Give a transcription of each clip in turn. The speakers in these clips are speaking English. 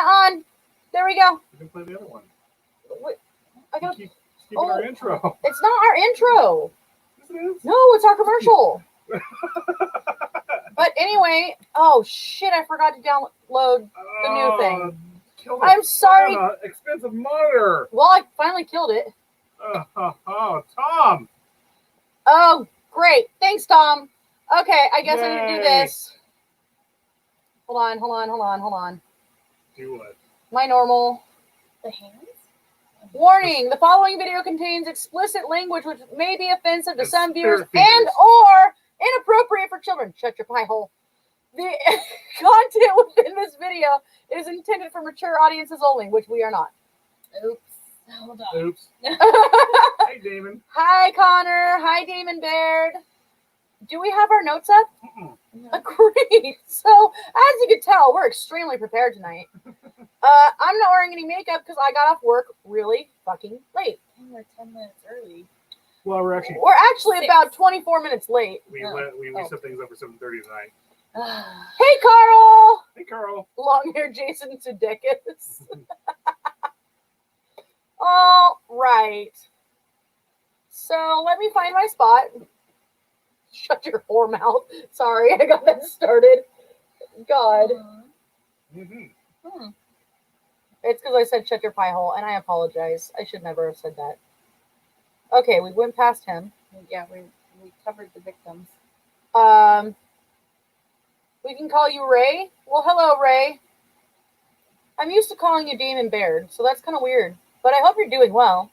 on. There we go. You can play the other one. Wait, I got. Keep our intro. It's not our intro. Yes, it is. No, it's our commercial. But anyway, oh shit! I forgot to download the new thing. I'm sorry. Expensive monitor. Well, I finally killed it. Tom. Oh, great. Thanks, Tom. Okay, I guess I need to do this. Hold on. Do what? My normal. The hands? Warning, the following video contains explicit language which may be offensive to some viewers Spirit and or inappropriate for children. Shut your pie hole. The content within this video is intended for mature audiences only, which we are not. Oops. Hold on. Oops. Hey, Damon. Hi, Connor. Hi, Damon Baird. Do we have our notes up? Mm-mm. No. Great. So, as you can tell, we're extremely prepared tonight. I'm not wearing any makeup because I got off work really fucking late. And we're 10 minutes early. Well, we're actually Six. about 24 minutes late. we set things up for 7:30 tonight. Hey, Carl. Hey, Carl. Long hair Jason Sudeikis. All right. So let me find my spot. Shut your whore mouth. Sorry, I got that started. God. Mm-hmm. It's because I said shut your pie hole, and I apologize. I should never have said that. Okay, we went past him. Yeah, we covered the victims. We can call you Ray. Well, hello, Ray. I'm used to calling you Damon Baird, so that's kind of weird. But I hope you're doing well.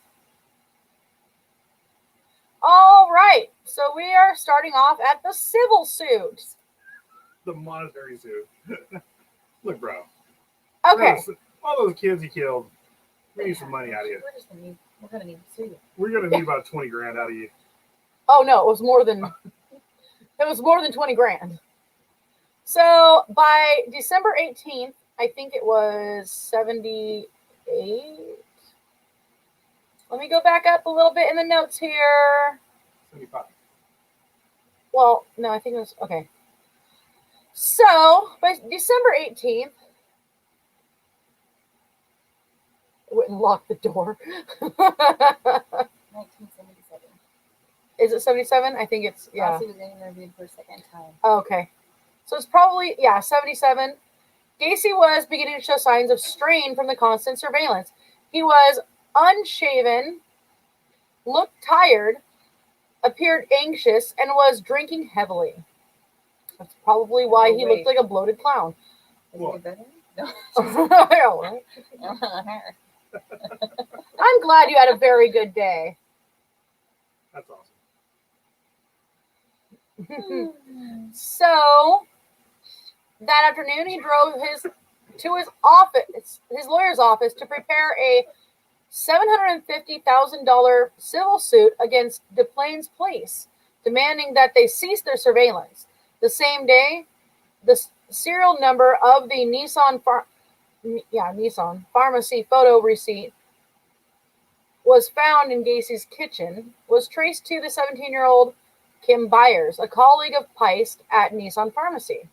All right, so we are starting off at the civil suit. The monetary suit. Look, bro. Okay. All those kids you killed. We need some money out of you. We're gonna need to sue you. We're gonna need about 20 grand out of you. Oh no, it was more than 20 grand. So by December 18th, I think it was 78. Let me go back up a little bit in the notes here. 75. Well, no, I think it was okay. So by December 18th, I went and locked the door. 1977. Is it 77? I think it's, yeah. Gacy was interviewed for a second time. Okay. So it's probably, 77. Gacy was beginning to show signs of strain from the constant surveillance. He was unshaven, looked tired, appeared anxious, and was drinking heavily. That's probably why he looked like a bloated clown. Is it better? No. I'm glad you had a very good day. That's awesome. So that afternoon, he drove to his office, his lawyer's office, to prepare a $750,000 civil suit against Des Plaines Police, demanding that they cease their surveillance. The same day, the serial number of the Nissan pharmacy photo receipt was found in Gacy's kitchen, was traced to the 17-year-old Kim Byers, a colleague of Peist at Nissan Pharmacy.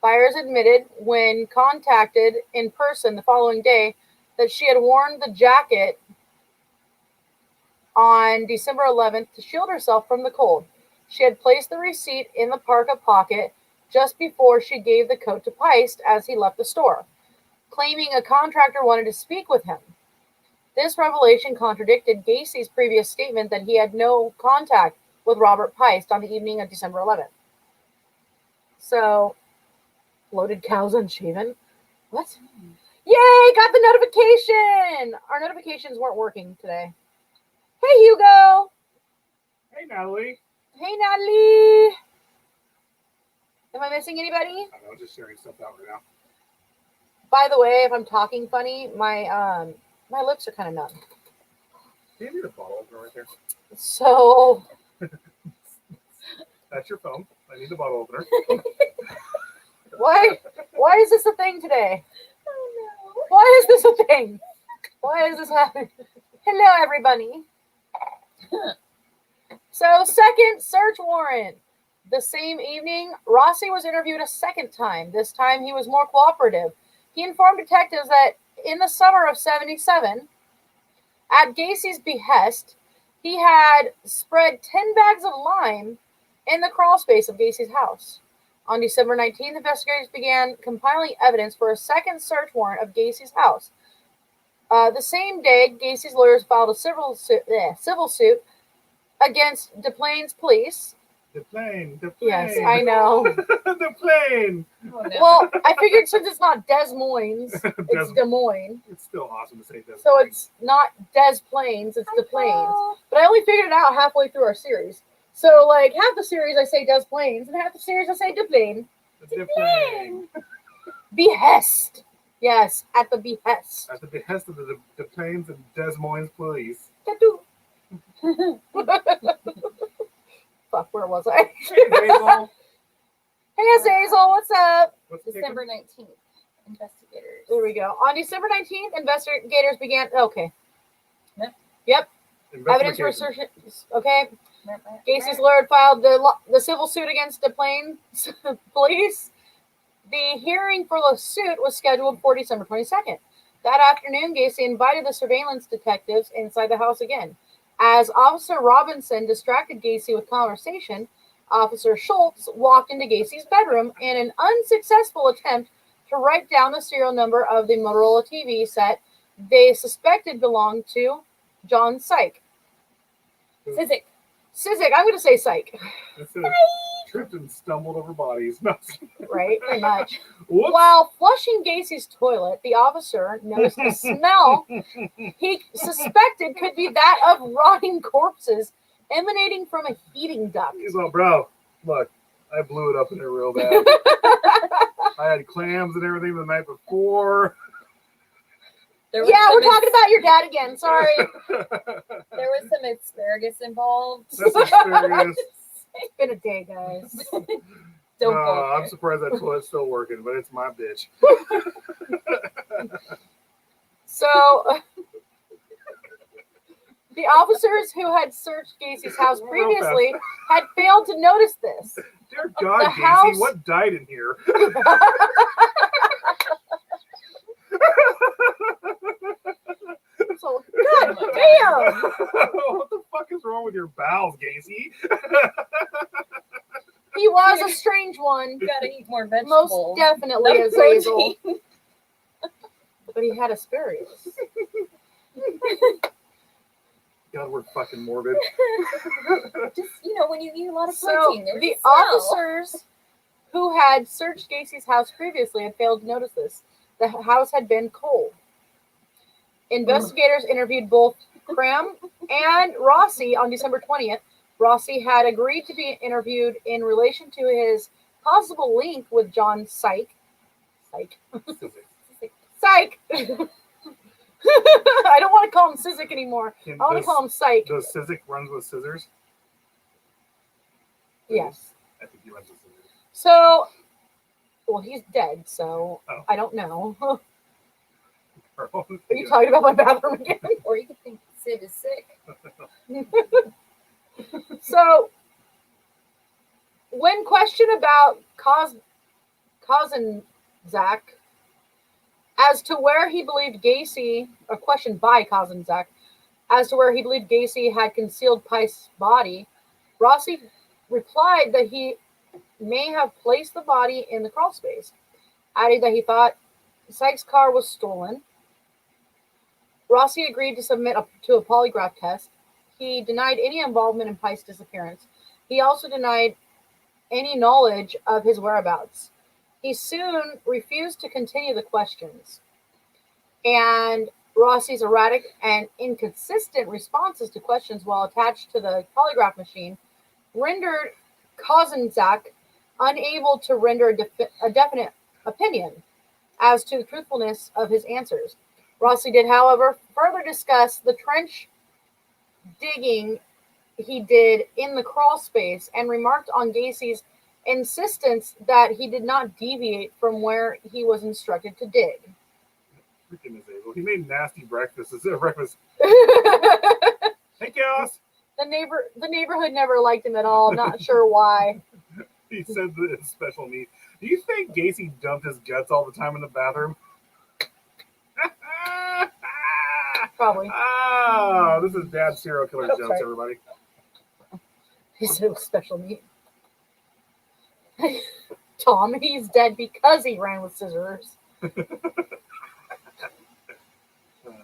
Byers admitted, when contacted in person the following day, that she had worn the jacket on December 11th to shield herself from the cold. She had placed the receipt in the parka pocket just before she gave the coat to Peist as he left the store, claiming a contractor wanted to speak with him. This revelation contradicted Gacy's previous statement that he had no contact with Robert Peist on the evening of December 11th. So, bloated cows unshaven? What? Yay, got the notification! Our notifications weren't working today. Hey, Hugo! Hey, Natalie. Hey, Natalie! Am I missing anybody? I don't know, just sharing stuff out right now. By the way, if I'm talking funny, my lips are kind of numb. Do you need a bottle opener right there? So... That's your phone. I need the bottle opener. Why is this a thing today? Oh no. Why is this a thing? Why is this happening? Hello, everybody. So, second search warrant. The same evening, Rossi was interviewed a second time. This time, he was more cooperative. He informed detectives that in the summer of 77, at Gacy's behest, he had spread 10 bags of lime in the crawl space of Gacy's house. On December 19th, investigators began compiling evidence for a second search warrant of Gacy's house. The same day, Gacy's lawyers filed a civil suit against Des Plaines police. The plane. Yes, I know. The plane. Oh, no. Well, I figured since it's not Des Moines, it's Des Moines. It's still awesome to say Des So Moines. it's not Des Plaines, it's Des Plaines. But I only figured it out halfway through our series. So, like, half the series I say Des Plaines, and half the series I say Des Plaines. The plane. Behest. Yes, at the behest. At the behest of the Plains and Des Moines police. Fuck, where was I? Hey, Basil. Hey, Azazel, what's up? What's December 19th. Investigators. There we go. On December 19th, investigators began. Okay. Yep. Evidence for Investigation. assertion. Okay. Gacy's lawyer filed the civil suit against Des Plaines police. The hearing for the suit was scheduled for December 22nd. That afternoon, Gacy invited the surveillance detectives inside the house again. As Officer Robinson distracted Gacy with conversation, Officer Schultz walked into Gacy's bedroom in an unsuccessful attempt to write down the serial number of the Motorola TV set they suspected belonged to John Syke. Sizik. Sizik, I'm going to say Syke, That's it. Tripped and stumbled over bodies. right? Pretty much. Whoops. While flushing Gacy's toilet, the officer noticed a smell he suspected could be that of rotting corpses emanating from a heating duct. He's like, bro, look, I blew it up in there real bad. I had clams and everything the night before. There was Yeah, some we're talking about your dad again. Sorry. There was some asparagus involved. That's asparagus. It's been a day, guys. Don't No, go I'm there. surprised that toilet's still working, but it's my bitch. So, the officers who had searched Gacy's house previously had failed to notice this. Dear God, The Gacy, house- what died in here? So, God damn! What the fuck is wrong with your bowels, Gacy? He was a strange one. You gotta eat more vegetables. Most definitely No a Zazel. protein. But he had asparagus. God, we're fucking morbid. Just, when you eat a lot of So, protein, there's the a smell. officers who had searched Gacy's house previously had failed to notice this. The house had been cold. Investigators interviewed both Cram and Rossi on December 20th. Rossi had agreed to be interviewed in relation to his possible link with John Syke. Syke. Syke! I don't want to call him Sizik anymore. I want to call him Syke. Does Sizik runs with scissors? Yes. I think he runs with scissors. So, well, he's dead, so Oh. I don't know. Are Are you talking about my bathroom again? Or you could think Sid is sick. So, when questioned about Kozenzak as to where he believed Gacy, or questioned by Kozenzak as to where he believed Gacy had concealed Pice's body, Rossi replied that he may have placed the body in the crawl space, adding that he thought Syke's car was stolen. Rossi agreed to submit to a polygraph test. He denied any involvement in Pice's disappearance. He also denied any knowledge of his whereabouts. He soon refused to continue the questions. And Rossi's erratic and inconsistent responses to questions while attached to the polygraph machine rendered Kozenzak unable to render a definite opinion as to the truthfulness of his answers. Rossi did, however, further discuss the trench digging he did in the crawl space and remarked on Gacy's insistence that he did not deviate from where he was instructed to dig. Freaking disabled. He made nasty breakfast. breakfast. the Hey, Chaos. neighborhood never liked him at all. Not sure why. He said that it's special needs. Do you think Gacy dumped his guts all the time in the bathroom? Probably. Ah, this is Dad's serial killer Oh, jokes, sorry. everybody. He said it was special meat. Tom, he's dead because he ran with scissors.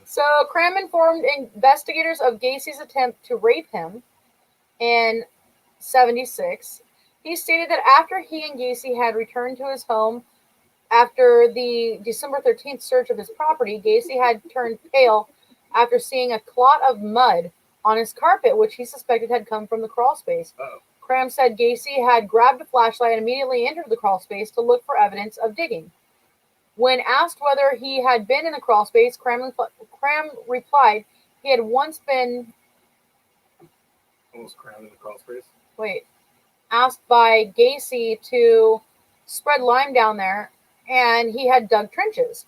So Cram informed investigators of Gacy's attempt to rape him in 76. He stated that after he and Gacy had returned to his home after the December 13th search of his property, Gacy had turned pale after seeing a clot of mud on his carpet, which he suspected had come from the crawl space. Uh-oh. Cram said Gacy had grabbed a flashlight and immediately entered the crawl space to look for evidence of digging. When asked whether he had been in the crawl space, Cram replied he had once been Almost crammed in the crawl space. asked by Gacy to spread lime down there, and he had dug trenches,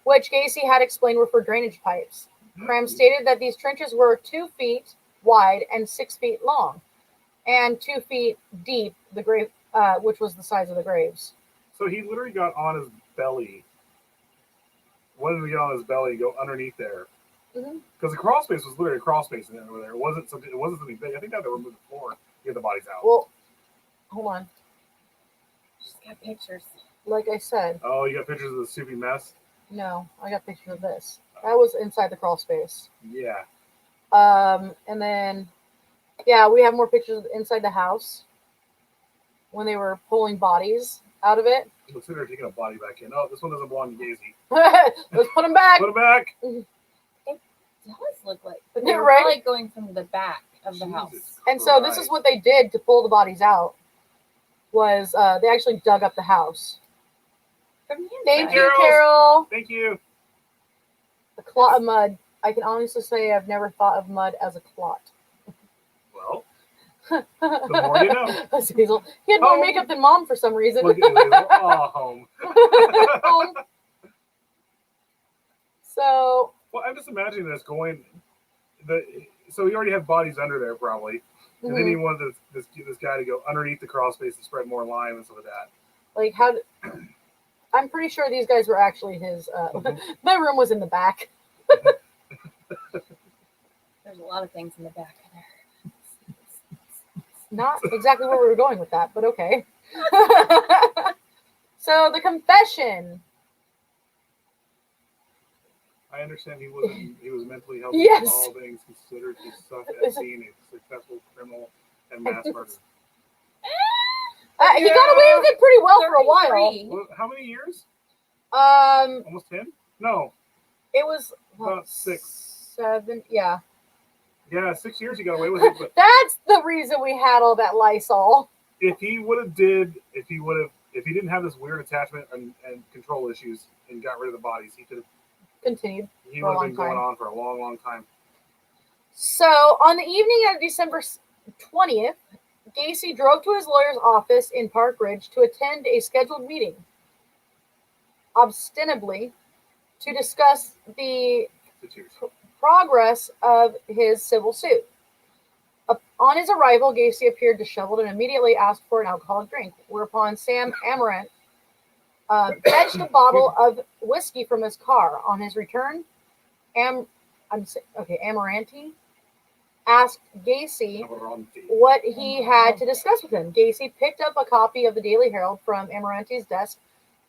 which Gacy had explained were for drainage pipes. Cram stated that these trenches were 2 feet wide and 6 feet long, and 2 feet deep, the grave, which was the size of the graves. So he literally got on his belly. Wanted to get on his belly, go underneath there. Because the crawl space was literally a crawl space in over there. It wasn't something big. I think they had to remove the floor to get the bodies out. Well, hold on. She's got pictures. Like I said, Oh, you got pictures of the soupy mess? no, I got pictures of this. That was inside the crawl space. Yeah. And then, yeah, we have more pictures inside the house when they were pulling bodies out of it. Looks like they're taking a body back in. Oh, this one doesn't belong to Gacy. Let's put them back. Put it back. It does look like, but Yeah, they're right? probably going from the back of the house. Jesus And so this is Christ. what they did to pull the bodies out. Was they actually dug up the house? From the Thank inside. you, Carols. Carol. Thank you. A clot of mud. I can honestly say I've never thought of mud as a clot. Well, the more you know. That's Hazel. He had more Oh. makeup than Mom for some reason. Look at Hazel. Oh, home. Home. So Well, I'm just imagining this going. So he already had bodies under there probably, and then he wanted this guy to go underneath the crawl space and spread more lime and stuff like that. like how? I'm pretty sure these guys were actually his. My room was in the back. There's a lot of things in the back of there. Not exactly where we were going with that, but okay. So the confession. I understand he was mentally healthy. Yes. All things considered, he sucked at being a successful criminal and mass murderer. He got away with it pretty well for a while. 33. Well, how many years? Um, Almost 10? No. it was About 6. 7. Yeah, Yeah, 6 years he got away with it. But that's the reason we had all that Lysol. if he didn't have this weird attachment and control issues and got rid of the bodies, he Continued. would For a have long been going time. on for a long, long time. So on the evening of December 20th, Gacy drove to his lawyer's office in Park Ridge to attend a scheduled meeting, ostensibly to discuss the progress of his civil suit. On his arrival, Gacy appeared disheveled and immediately asked for an alcoholic drink, whereupon Sam Amarant fetched a bottle of whiskey from his car. On his return, Amaranti asked Gacy what he had to discuss with him. Gacy picked up a copy of the Daily Herald from Amaranti's desk,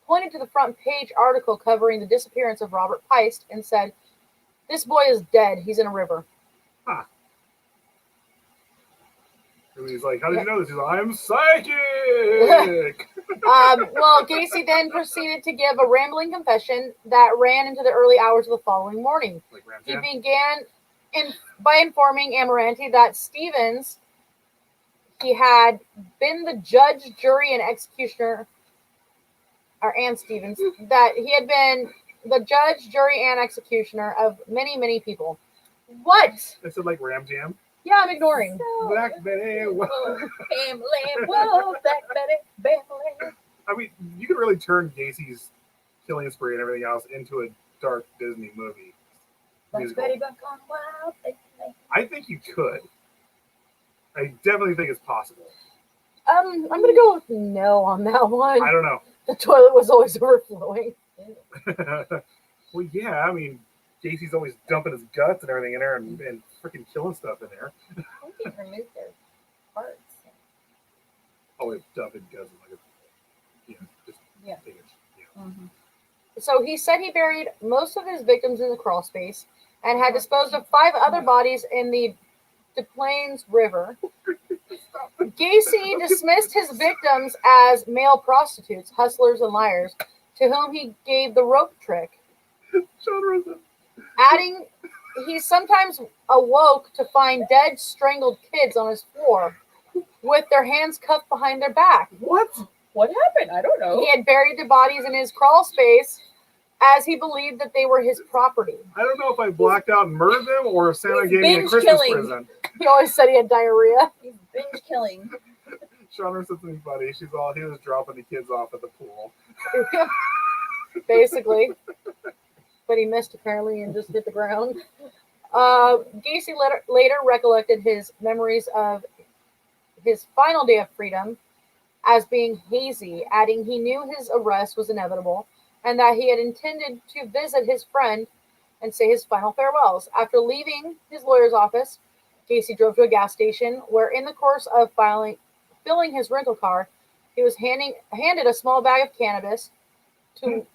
pointed to the front page article covering the disappearance of Robert Peist, and said, "This boy is dead. He's in a river." And he's like, how did you know this? He's like, I'm psychic! Well, Gacy then proceeded to give a rambling confession that ran into the early hours of the following morning. Like He Ramjan? began by informing Amaranti that Stevens, he had been the judge, jury, and executioner, or Ann Stevens, that he had been the judge, jury, and executioner of many, many people. What? I said like Ramjam. Yeah, I'm ignoring. Black Betty. Family, whoa, Black Betty, family. I mean, you could really turn Gacy's killing spree and everything else into a dark Disney movie. Black Musical. Betty buck on wild. I think you could. I definitely think it's possible. I'm gonna go with no on that one. I don't know. The toilet was always overflowing. Well, yeah, I mean, Gacy's always dumping his guts and everything in there and freaking killing stuff in there. I think they removed their parts. Always dumping guts in like just Yeah. things. Mm-hmm. So he said he buried most of his victims in the crawl space and had disposed of 5 other bodies in the Des Plaines River. Gacy dismissed his victims as male prostitutes, hustlers, and liars, to whom he gave the rope trick, adding he sometimes awoke to find dead, strangled kids on his floor with their hands cuffed behind their back. What? What happened? I don't know. He had buried the bodies in his crawl space as he believed that they were his property. I don't know if I blacked out and murdered them or if Santa He's gave me a binge Christmas killing. present. He always said he had diarrhea. He's binge killing. Shauna said something funny. He was dropping the kids off at the pool. Basically. But he missed apparently and just hit the ground. Gacy later recollected his memories of his final day of freedom as being hazy, adding he knew his arrest was inevitable and that he had intended to visit his friend and say his final farewells. After leaving his lawyer's office, Gacy drove to a gas station where, in the course of filling his rental car, he was handed a small bag of cannabis to...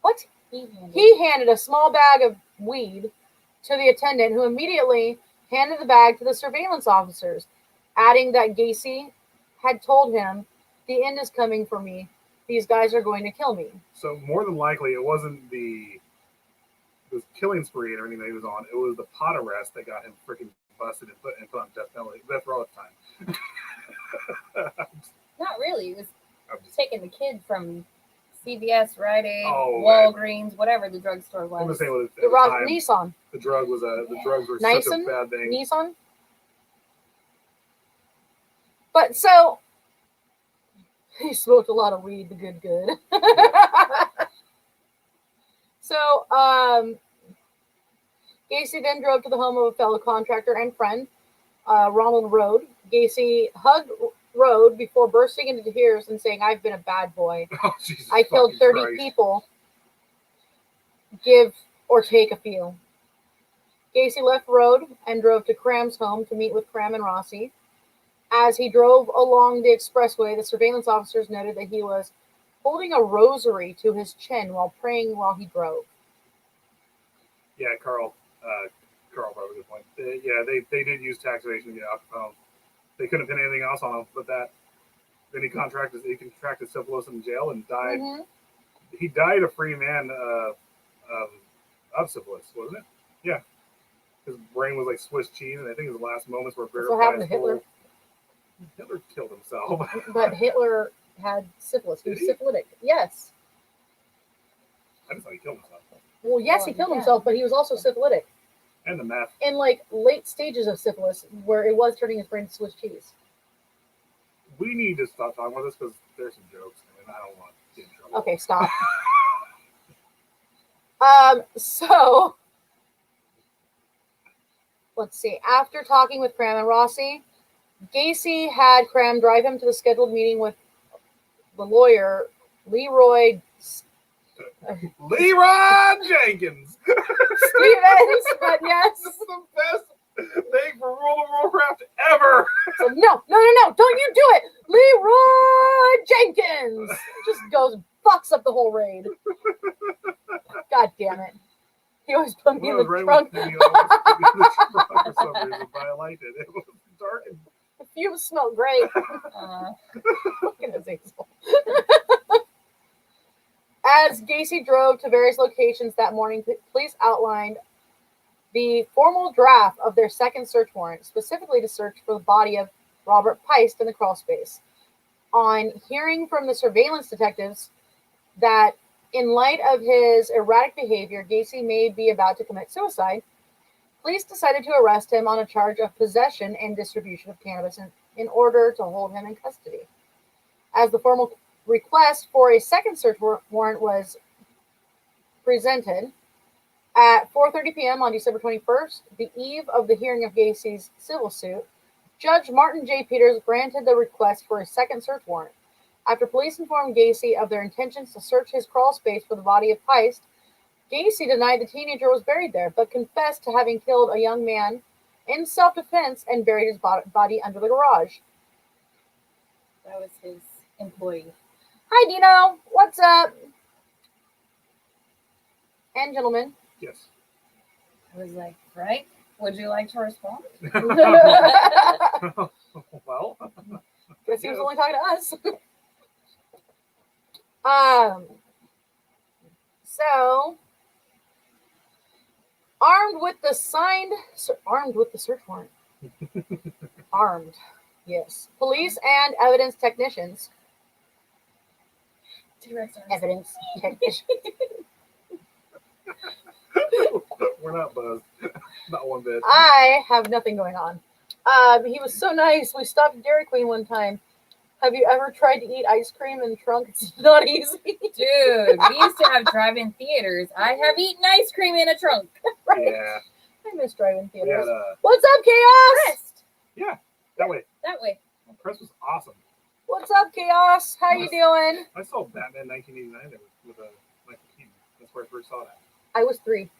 What? He handed a small bag of weed to the attendant, who immediately handed the bag to the surveillance officers, adding that Gacy had told him, "The end is coming for me. These guys are going to kill me." So more than likely, it wasn't this killing spree and everything that he was on. It was the pot arrest that got him freaking busted and put on death row at the time. Not really. It was I'm just taking the kid from CVS, Rite Aid, Oh, Walgreens, whatever the drugstore I'm gonna was. say at The the time, Nissan. the drugs were such a Nissan? bad thing. Nissan? But so, he smoked a lot of weed, the good. So, Gacy then drove to the home of a fellow contractor and friend, Ronald Rode. Gacy hugged Rode before bursting into tears and saying, "I've been a bad boy. Oh, Jesus I killed 30 Christ. people. Give or take a few." Gacy left Rode and drove to Cram's home to meet with Cram and Rossi. As he drove along the expressway, the surveillance officers noted that he was holding a rosary to his chin while praying while he drove. Yeah, Carl brought up a good point. They did use tax evasion to get out the phone. They couldn't pin anything else on him but that. Then he contracted syphilis in jail and died. Mm-hmm. He died a free man of syphilis, wasn't it? Yeah. His brain was like Swiss cheese, and I think his last moments were That's what happened to Hitler. Hitler killed himself. But Hitler had syphilis. He was syphilitic. Yes. I just thought he killed himself. Well, yes, he killed himself, but he was also syphilitic. And the meth. In like late stages of syphilis, where it was turning his brain to Swiss cheese. We need to stop talking about this because there's some jokes, and I don't want to get in trouble. Okay, stop. So let's see. After talking with Cram and Rossi, Gacy had Cram drive him to the scheduled meeting with the lawyer, Leroy Jenkins. Stevens. But yes. This is the best thing for World of Warcraft ever. So, no, don't you do it. Leroy Jenkins just goes and fucks up the whole raid. God damn it. He always put me in the trunk. He always put me in the trunk for some reason, but I liked it. It was dark and The fumes smell great. Fucking Azazel. As Gacy drove to various locations that morning, police outlined the formal draft of their second search warrant, specifically to search for the body of Robert Peist in the crawl space. On hearing from the surveillance detectives that in light of his erratic behavior, Gacy may be about to commit suicide, police decided to arrest him on a charge of possession and distribution of cannabis in order to hold him in custody. As the formal request for a second search warrant was presented at 4:30 p.m. on December 21st, the eve of the hearing of Gacy's civil suit, Judge Martin J. Peters granted the request for a second search warrant. After police informed Gacy of their intentions to search his crawl space for the body of Peist, Gacy denied the teenager was buried there, but confessed to having killed a young man in self-defense and buried his body under the garage. That was his employee. Hi, Dino. What's up? And gentlemen. Yes. I was like, Frank, would you like to respond? Well, Guess he was only talking to us. So, armed with the search warrant. Armed, yes. Police and evidence technicians. Evidence technicians. we're not buzzed. Not one bit. I have nothing going on. He was so nice. We stopped at Dairy Queen one time. Have you ever tried to eat ice cream in the trunk? It's not easy. Dude, we used to have drive-in theaters. I have eaten ice cream in a trunk. Right? Yeah. I miss drive-in We theaters. had What's up, Chaos? Crest. yeah, that way. That way. Press was awesome. What's up, Chaos? How you doing? I saw Batman 1989 there with Michael Keaton. That's where I first saw that. I was 3.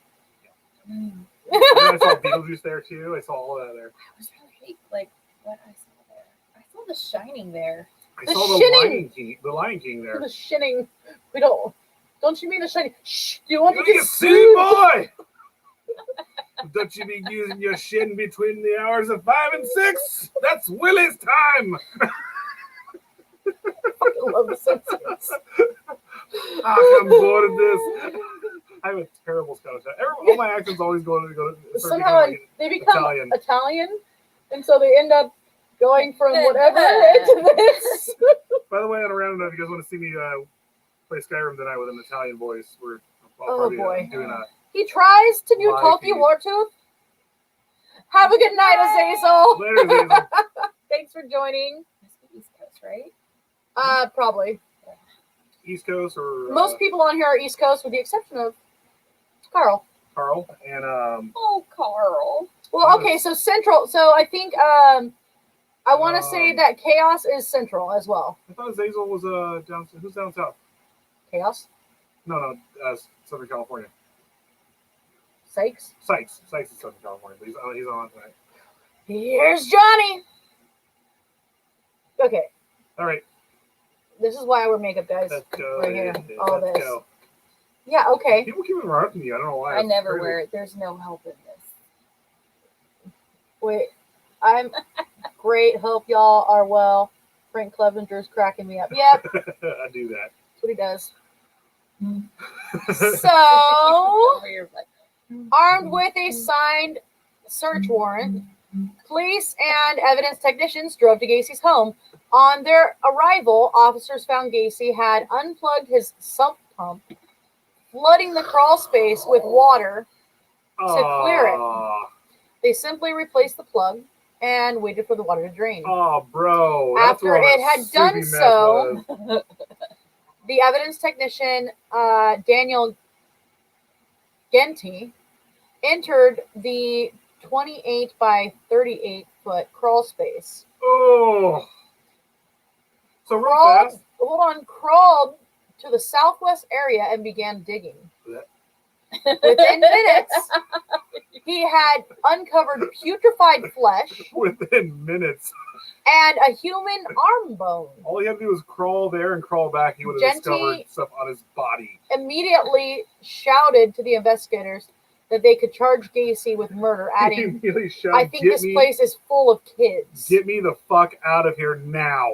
Mm. And then I saw Beetlejuice there too. I saw all that there. I was trying to think, like, what I saw there. I saw The Shining there. I The saw the Shining. Lion King there. The Shinning. We don't. Don't you mean the Shining? Shh. Do you want to You get silly sued? boy! Don't you be using your shin between the hours of 5 and 6? That's Willie's time. I love the Simpsons. I'm bored of this. I have a terrible Scottish accent. All my accents always go to Somehow they become Italian, and so they end up going from whatever into this. By the way, on a random note, if you guys want to see me play Skyrim tonight with an Italian voice, I'll probably doing a. He tries to do Live Tolkien feed. Wartooth. Have a good night, Azazel. Later, Azazel. Thanks for joining. East Coast, right? Probably. East Coast or Most people on here are East Coast, with the exception of Carl. Carl and Oh, Carl. Well, okay, so Central. So I think I want to say that Chaos is Central as well. I thought Azazel was down. Who's down south? Chaos. No, Southern California. Sykes. Sykes is Southern California. But he's on tonight. Here's Johnny. Okay, All right, this is why I wear makeup, guys. let's go. Right here, Let's all this. go. Yeah, okay. People keep interrupting you. I don't know why. I It's never crazy. wear it. There's no help in this. Wait, I'm great. Hope y'all are well. Frank Clevenger's cracking me up. Yep, I do that. that's what he does. So, Over here, like, armed with a signed search warrant, police and evidence technicians drove to Gacy's home. On their arrival, officers found Gacy had unplugged his sump pump, flooding the crawl space with water to clear it. Aw. They simply replaced the plug and waited for the water to drain. Oh, bro. That's After what it a had soupy done mess so, was. the evidence technician, Daniel Genty, entered the 28 by 38 foot crawl space. Oh. So real fast. Crawled to the southwest area and began digging. Blech. Within minutes, he had uncovered putrefied flesh Within minutes. and a human arm bone. All he had to do was crawl there and crawl back. He would have discovered stuff on his body. Immediately shouted to the investigators that they could charge Gacy with murder, He adding, immediately shouted, I think this place is full of kids. Get me the fuck out of here now.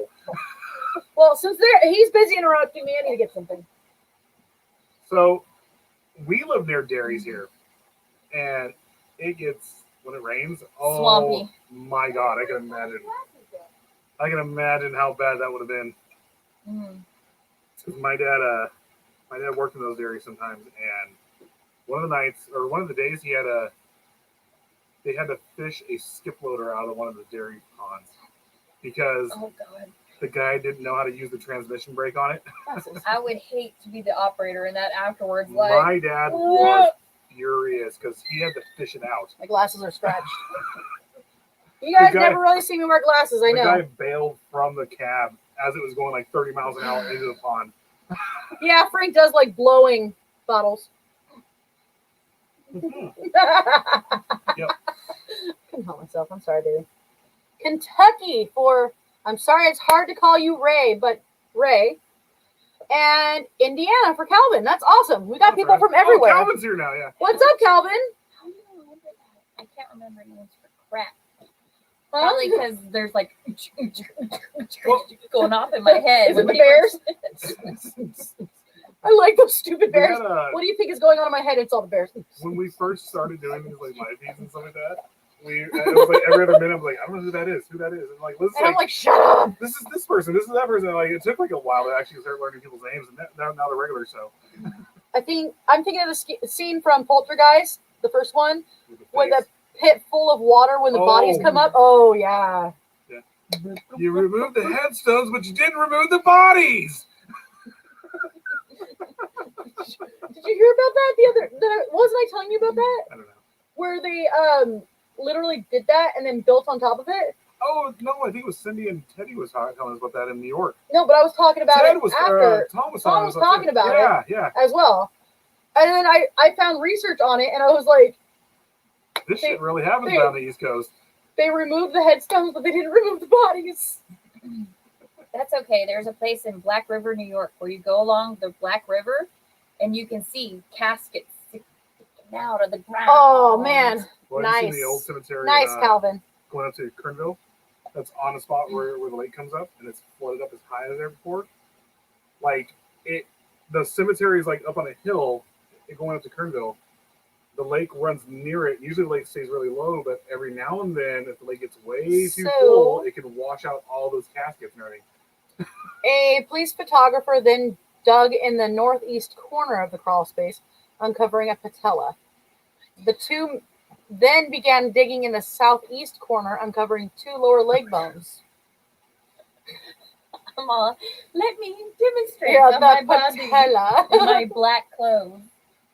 Well, since he's busy interrupting me, I need to get something. So, we live near Derry's here, and it gets, when it rains, oh Swampy. my God, I can imagine. I can imagine how bad that would have been. Mm. 'Cause my dad worked in those dairies sometimes, and one of the nights, or one of the days, they had to fish a skip loader out of one of the dairy ponds because Oh, God. the guy didn't know how to use the transmission brake on it. I would hate to be the operator in that afterwards. Like, My dad was furious because he had to fish it out. My glasses are scratched. You guys The guy- never really see me wear glasses, I The know. guy bailed from the cab as it was going like 30 miles an hour into the pond. Yeah, Frank does like blowing bottles. Mhm. Couldn't help myself. I'm sorry, baby. Kentucky for, I'm sorry, it's hard to call you Ray, but Ray. And Indiana for Calvin. That's awesome. We got That's people right. from everywhere. Oh, Calvin's here now, yeah. What's up, Calvin? How do you remember that? I can't remember anyone's for crap. Huh? Probably because there's like Well- going off in my head. Is it when the Bears? We I like those stupid bears. had a, What do you think is going on in my head? It's all the bears. when we first started doing these like live feeds and stuff like that, it was like every other minute I'm like, I don't know who that is, and like this is And I'm like like, shut up. this is this person, this is that person. And, like it took like a while to actually start learning people's names, and now the regular show. I'm thinking of the scene from Poltergeist, the first one, with face. the pit full of water when the bodies Oh. come up. Oh yeah. You removed the headstones, but you didn't remove the bodies. Did you hear about that the other? Wasn't I telling you about that? I don't know. Where they literally did that and then built on top of it. Oh no, I think it was Cindy and Teddy was telling us about that in New York. No, but I was talking about Ted it was after Tom was Tom was talking about it. Yeah. as well. And then I found research on it and I was like, This shit really happens they- down the East Coast. they removed the headstones, but they didn't remove the bodies. That's okay. There's a place in Black River, New York, where you go along the Black River, and you can see caskets sticking out of the ground. Oh man, Well, have you seen nice. the old cemetery Nice, in, Calvin. going up to Kernville? That's on a spot where the lake comes up, and it's flooded up as high as there before. Like the cemetery is like up on a hill, going up to Kernville. The lake runs near it. Usually the lake stays really low, but every now and then, if the lake gets way too So- full, it can wash out all those caskets and everything. A police photographer then dug in the northeast corner of the crawl space, uncovering a patella. The two then began digging in the southeast corner, uncovering two lower leg bones. Come on, let me demonstrate Yeah, on my the body patella. in my black clothes.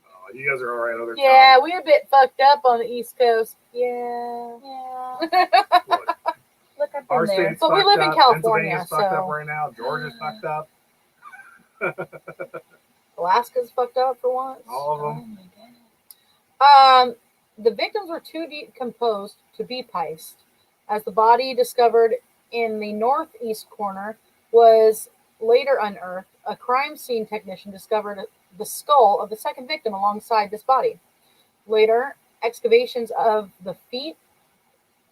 Oh, you guys are all right other Yeah, time. we're a bit fucked up on the East Coast. Yeah. Yeah, Look, look, I've our been there. state's But we fucked live in up. California, Pennsylvania's fucked up so- right now. Georgia's fucked up. Alaska's fucked up for once. All of Oh them. my god. The victims were too decomposed to be piced, as the body discovered in the northeast corner was later unearthed. A crime scene technician discovered the skull of the second victim alongside this body. Later, excavations of the feet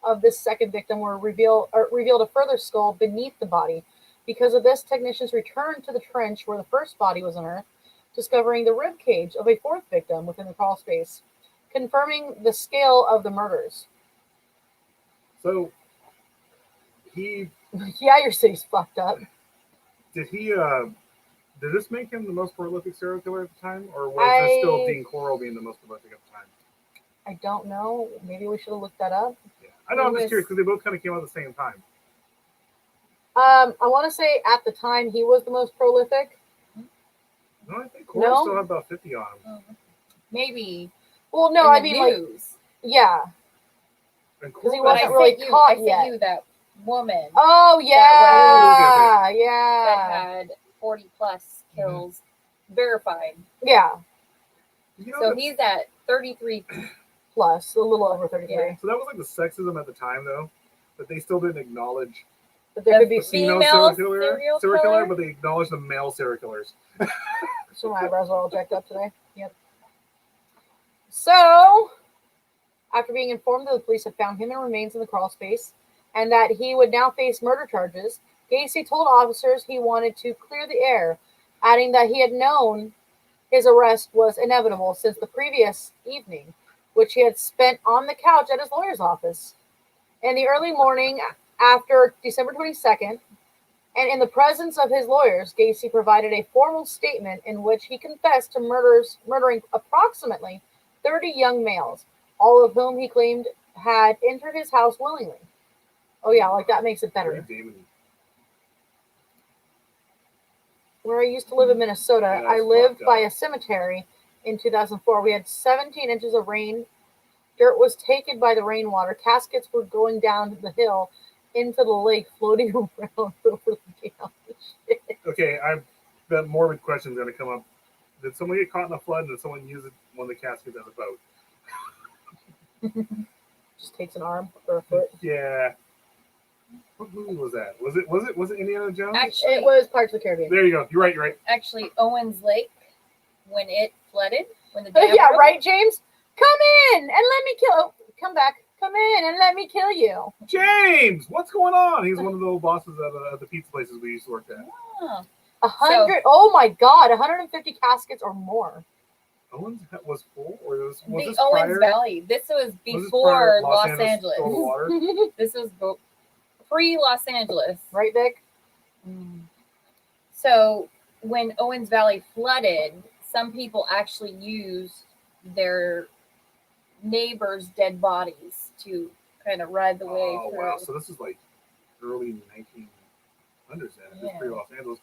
of this second victim were revealed a further skull beneath the body. Because of this, technicians returned to the trench where the first body was unearthed, discovering the rib cage of a fourth victim within the crawl space, confirming the scale of the murders. So he Yeah, your city's fucked up. did this make him the most prolific serial killer at the time, or was this still Dean Coral being the most prolific at the time? I don't know. Maybe we should have looked that up. Yeah. I know. I'm He just was- curious because they both kind of came out at the same time. I want to say at the time he was the most prolific. No, I think Coral No? still had about 50 on him. Maybe. Well, no, in I the mean like news. yeah. And Because he Coral- wasn't I really sent you, caught I sent yet. you that woman Oh Oh, yeah, okay, yeah, that had 40 plus kills verified. yeah. you know, So that's- he's at 33. Plus a little over 33. Yeah. so that was like the sexism at the time, though, that they still didn't acknowledge But there The could be the female Female serial serial killer, killer? but they acknowledged the male serial killers. So my eyebrows are all jacked up today. Yep. So, after being informed that the police had found human remains in the crawl space and that he would now face murder charges, Gacy told officers he wanted to clear the air, adding that he had known his arrest was inevitable since the previous evening, which he had spent on the couch at his lawyer's office. In the early morning after December 22nd, and in the presence of his lawyers, Gacy provided a formal statement in which he confessed to murdering approximately 30 young males, all of whom he claimed had entered his house willingly. Oh yeah, like that makes it better. Pretty demon. Where I used to live in Minnesota, Yeah, I that's lived fucked by up. a cemetery in 2004. We had 17 inches of rain. Dirt was taken by the rainwater. Caskets were going down the hill into the lake, floating around over the gale. Okay, that morbid question is going to come up. Did someone get caught in a flood? And did someone use one of the caskets as a boat? Just takes an arm or a foot. Yeah. What movie was that? Was it Indiana Jones? Actually, It was Pirates of the Caribbean. There you go. You're right. actually, Owens Lake, when it flooded, when the dam Yeah, broke, right, James? Come in and let me kill. Oh, come back. Come in and let me kill you. James, what's going on? He's one of the old bosses at the pizza places we used to work at. Oh, 100. Oh my God, 150 caskets or more. Owens was full, or was the this Owens prior? Valley. This was Was this before prior Los stole the Angeles. water? This was pre-Los Angeles. Right, Vic? So when Owens Valley flooded, some people actually used their neighbors' dead bodies to kind of ride the way Oh through. wow! So this is like early 1900s then. It's Yeah. pre Los Angeles.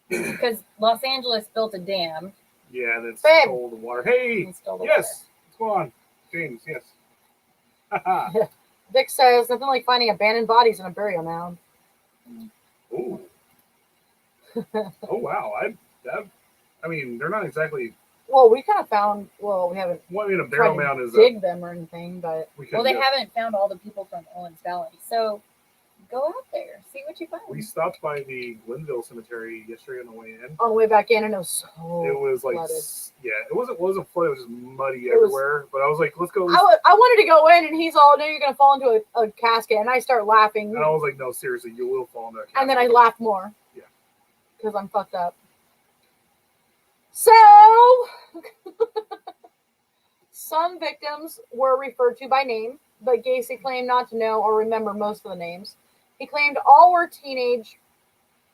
Because Los Angeles built a dam Yeah, that Babe. stole the water. Hey, and stole the yes, what's going on, James? Yes. Haha. Vic says nothing like finding abandoned bodies in a burial mound. Ooh. Oh wow! I mean, they're not exactly. Well, we kind of found. Well, we haven't Well, I mean, a tried barrel to mound is dig them or anything, but we Well, couldn't they do- haven't found all the people from Owens Valley. So go out there, see what you find. We stopped by the Glenville Cemetery yesterday on the way in. on the way back in, and it was so. It was like, flooded. yeah, it wasn't flooded. It was just muddy It was- everywhere. But I was like, let's go. I wanted to go in, and he's all, "No, you're gonna fall into a casket," and I start laughing, And I was like, no, seriously, you will fall into a and then I casket. laughed more. Yeah. Because I'm fucked up. So, some victims were referred to by name, but Gacy claimed not to know or remember most of the names. He claimed all were teenage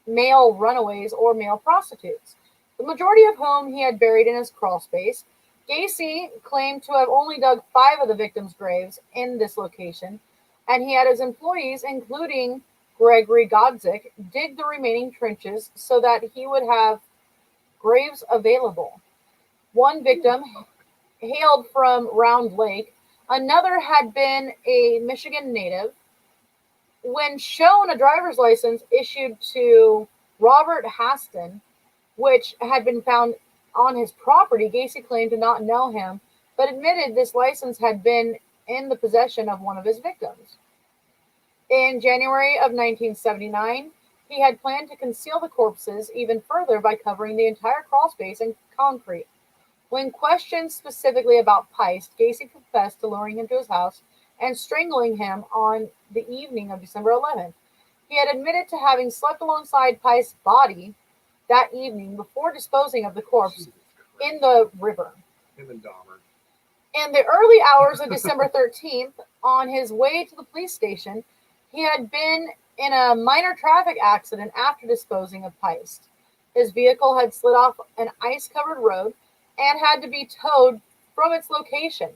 male runaways or male prostitutes, the majority of whom he had buried in his crawl space. Gacy claimed to have only dug 5 of the victims' graves in this location, and he had his employees, including Gregory Godzik, dig the remaining trenches so that he would have graves available. One victim hailed from Round Lake, another had been a Michigan native. When shown a driver's license issued to Robert Haston, which had been found on his property, Gacy claimed to not know him, but admitted this license had been in the possession of one of his victims. In January of 1979, he had planned to conceal the corpses even further by covering the entire crawl space in concrete. When questioned specifically about Peist, Gacy confessed to luring him to his house and strangling him on the evening of December 11th. He had admitted to having slept alongside Peist's body that evening before disposing of the corpse Jesus in the river. Him and Dahmer. In the early hours of December 13th, on his way to the police station, he had been in a minor traffic accident after disposing of Peist. His vehicle had slid off an ice-covered road and had to be towed from its location.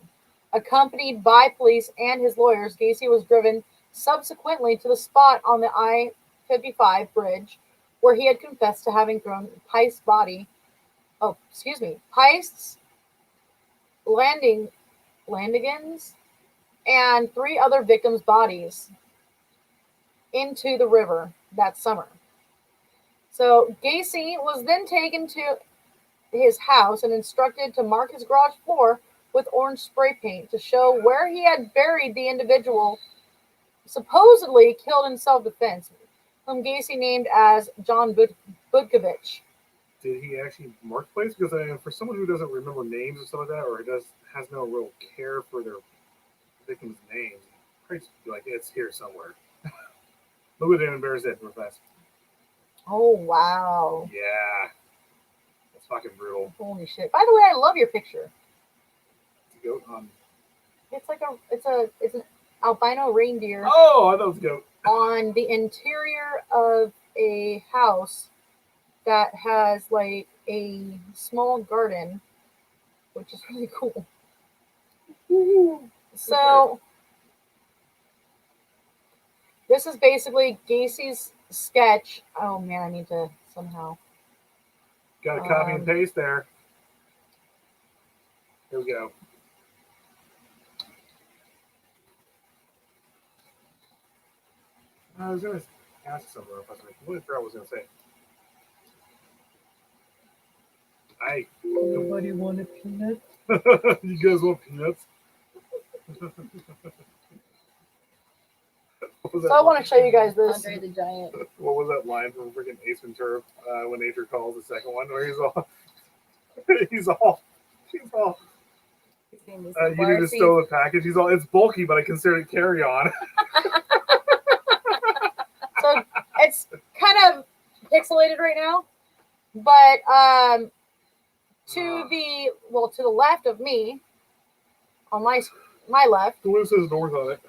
Accompanied by police and his lawyers, Gacy was driven subsequently to the spot on the I-55 bridge where he had confessed to having thrown Peist's Landigans, and 3 other victims' bodies into the river that summer. So Gacy was then taken to his house and instructed to mark his garage floor with orange spray paint to show where he had buried the individual supposedly killed in self-defense, whom Gacy named as John Budkovich. Did he actually mark the place? Because for someone who doesn't remember names and stuff like that, or has no real care for their victims' names, probably just be like, it's here somewhere. Look what Damon Bears did real fast. Oh wow! Yeah, that's fucking brutal. Holy shit! By the way, I love your picture. It's a goat on. It's an albino reindeer Oh, I thought it was a goat. on the interior of a house that has like a small garden, which is really cool. So this is basically Gacy's sketch. Oh man, I need to somehow. Got a copy and paste there. Here we go. I was going to ask something. I completely forgot what I was going to say. Nobody want a peanut? You guys want peanuts? So I want to show you guys this. Andre the Giant. What was that line from freaking Ace Ventura when Nature Calls, the second one, where he's all, he's all, you need to stow the package. He's all, it's bulky, but I consider it carry on. So it's kind of pixelated right now, but to the left of me, on my left, The Blue says north on it.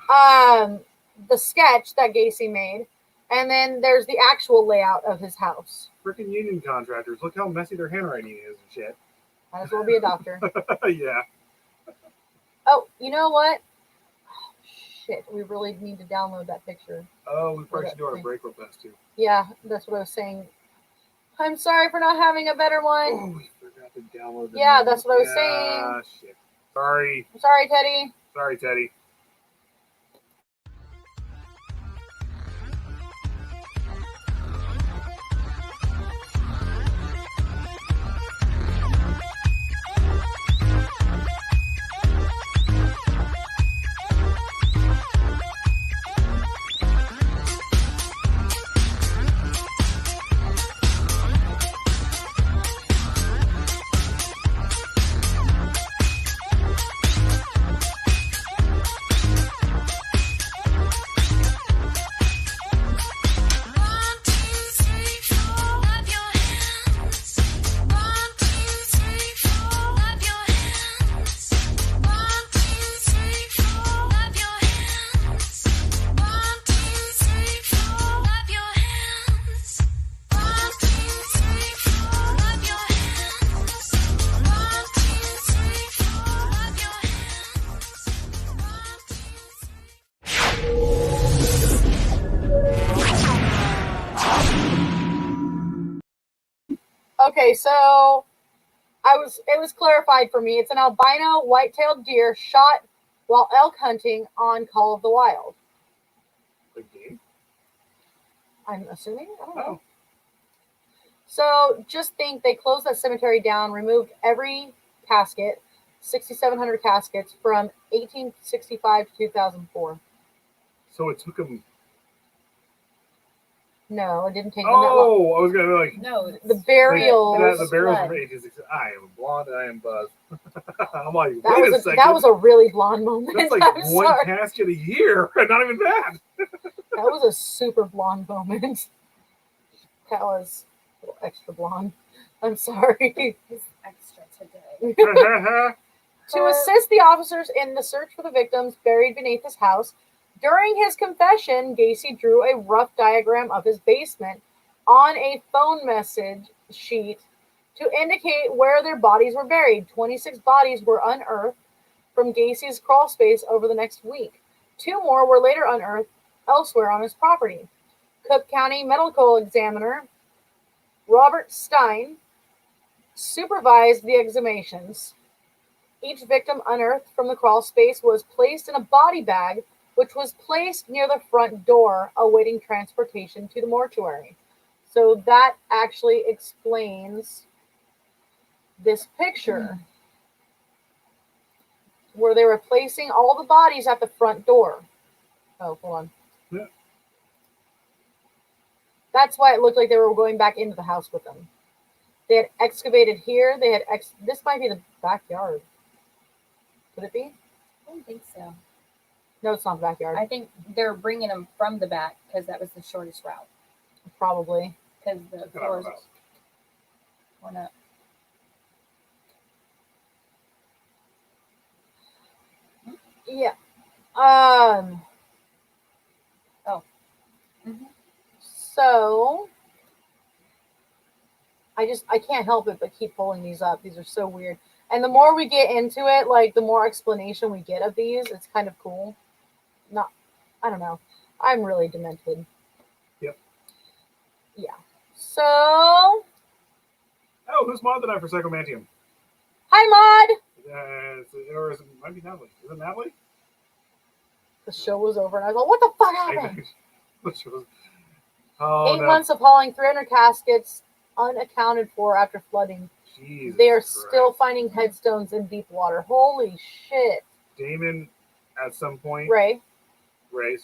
the sketch that Gacy made, and then there's the actual layout of his house. Freaking union contractors. Look how messy their handwriting is and shit. Might as well be a doctor. Yeah. Oh, you know what? Oh, shit, we really need to download that picture. Oh, we probably should do our break real fast too. Yeah, that's what I was saying. I'm sorry for not having a better one. Oh, we forgot to download the Yeah, that's what I was saying. Shit. Sorry. I'm sorry, Teddy. Sorry, Teddy. Okay, so it was clarified for me. It's an albino white-tailed deer shot while elk hunting on Call of the Wild. The game? I'm assuming? I don't know. Oh. So just think they closed that cemetery down, removed every casket, 6,700 caskets from 1865 to 2004. So it took him. No, it didn't take them that long. Oh, I was gonna be like. No, The burial. The burial blood. from 1860. I am blonde. I am buzzed. I'm like, That wait was a second. that was a really blonde moment. That's like I'm one sorry. casket a year. Not even that. That was a super blonde moment. That was a little extra blonde. I'm sorry. It's extra today. To assist the officers in the search for the victims buried beneath his house, during his confession, Gacy drew a rough diagram of his basement on a phone message sheet to indicate where their bodies were buried. 26 bodies were unearthed from Gacy's crawl space over the next week. 2 more were later unearthed elsewhere on his property. Cook County Medical Examiner Robert Stein supervised the exhumations. Each victim unearthed from the crawl space was placed in a body bag, which was placed near the front door, awaiting transportation to the mortuary. So that actually explains this picture, where they were placing all the bodies at the front door. Oh, hold on. Yeah. That's why it looked like they were going back into the house with them. They had excavated here. They had this might be the backyard. Could it be? I don't think so. No, it's not the backyard. I think they're bringing them from the back because that was the shortest route. Probably. Because the floors went up. Yeah. Oh. So I can't help it but keep pulling these up. These are so weird. And the more we get into it, like the more explanation we get of these, it's kind of cool. I don't know. I'm really demented. Yep. Yeah. So Oh, who's Maud tonight for Psychomantium? hi, Maud. Or is it might be Natalie? Is it Natalie? The show was over, and I was like, "What the fuck happened?" Oh, 8 months of hauling 300 caskets unaccounted for after flooding. Jesus They are Christ. still finding headstones in deep water. Holy shit. Damon at some point. Ray. Ray.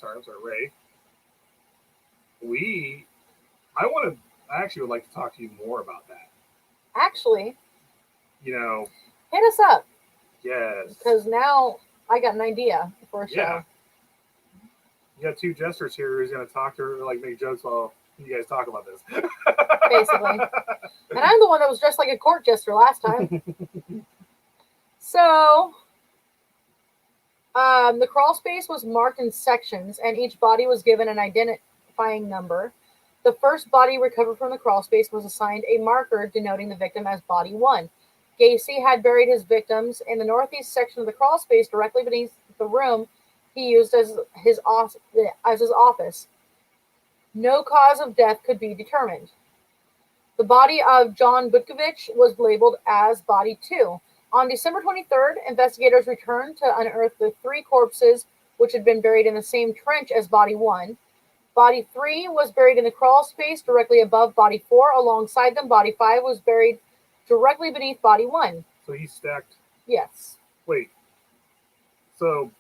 I actually would like to talk to you more about that. Actually, You know, hit us up. yes. Because now I got an idea for a show. Yeah. You got two jesters here who's going to talk to her, like make jokes while you guys talk about this. Basically. And I'm the one that was dressed like a court jester last time. So, the crawl space was marked in sections, and each body was given an identifying number. The first body recovered from the crawl space was assigned a marker denoting the victim as Body 1. Gacy had buried his victims in the northeast section of the crawl space directly beneath the room he used as his office. No cause of death could be determined. The body of John Butkovich was labeled as Body 2. On December 23rd, investigators returned to unearth the 3 corpses which had been buried in the same trench as Body 1. Body 3 was buried in the crawl space directly above Body 4. Alongside them, Body 5 was buried directly beneath Body 1. So he stacked. Yes. Wait. So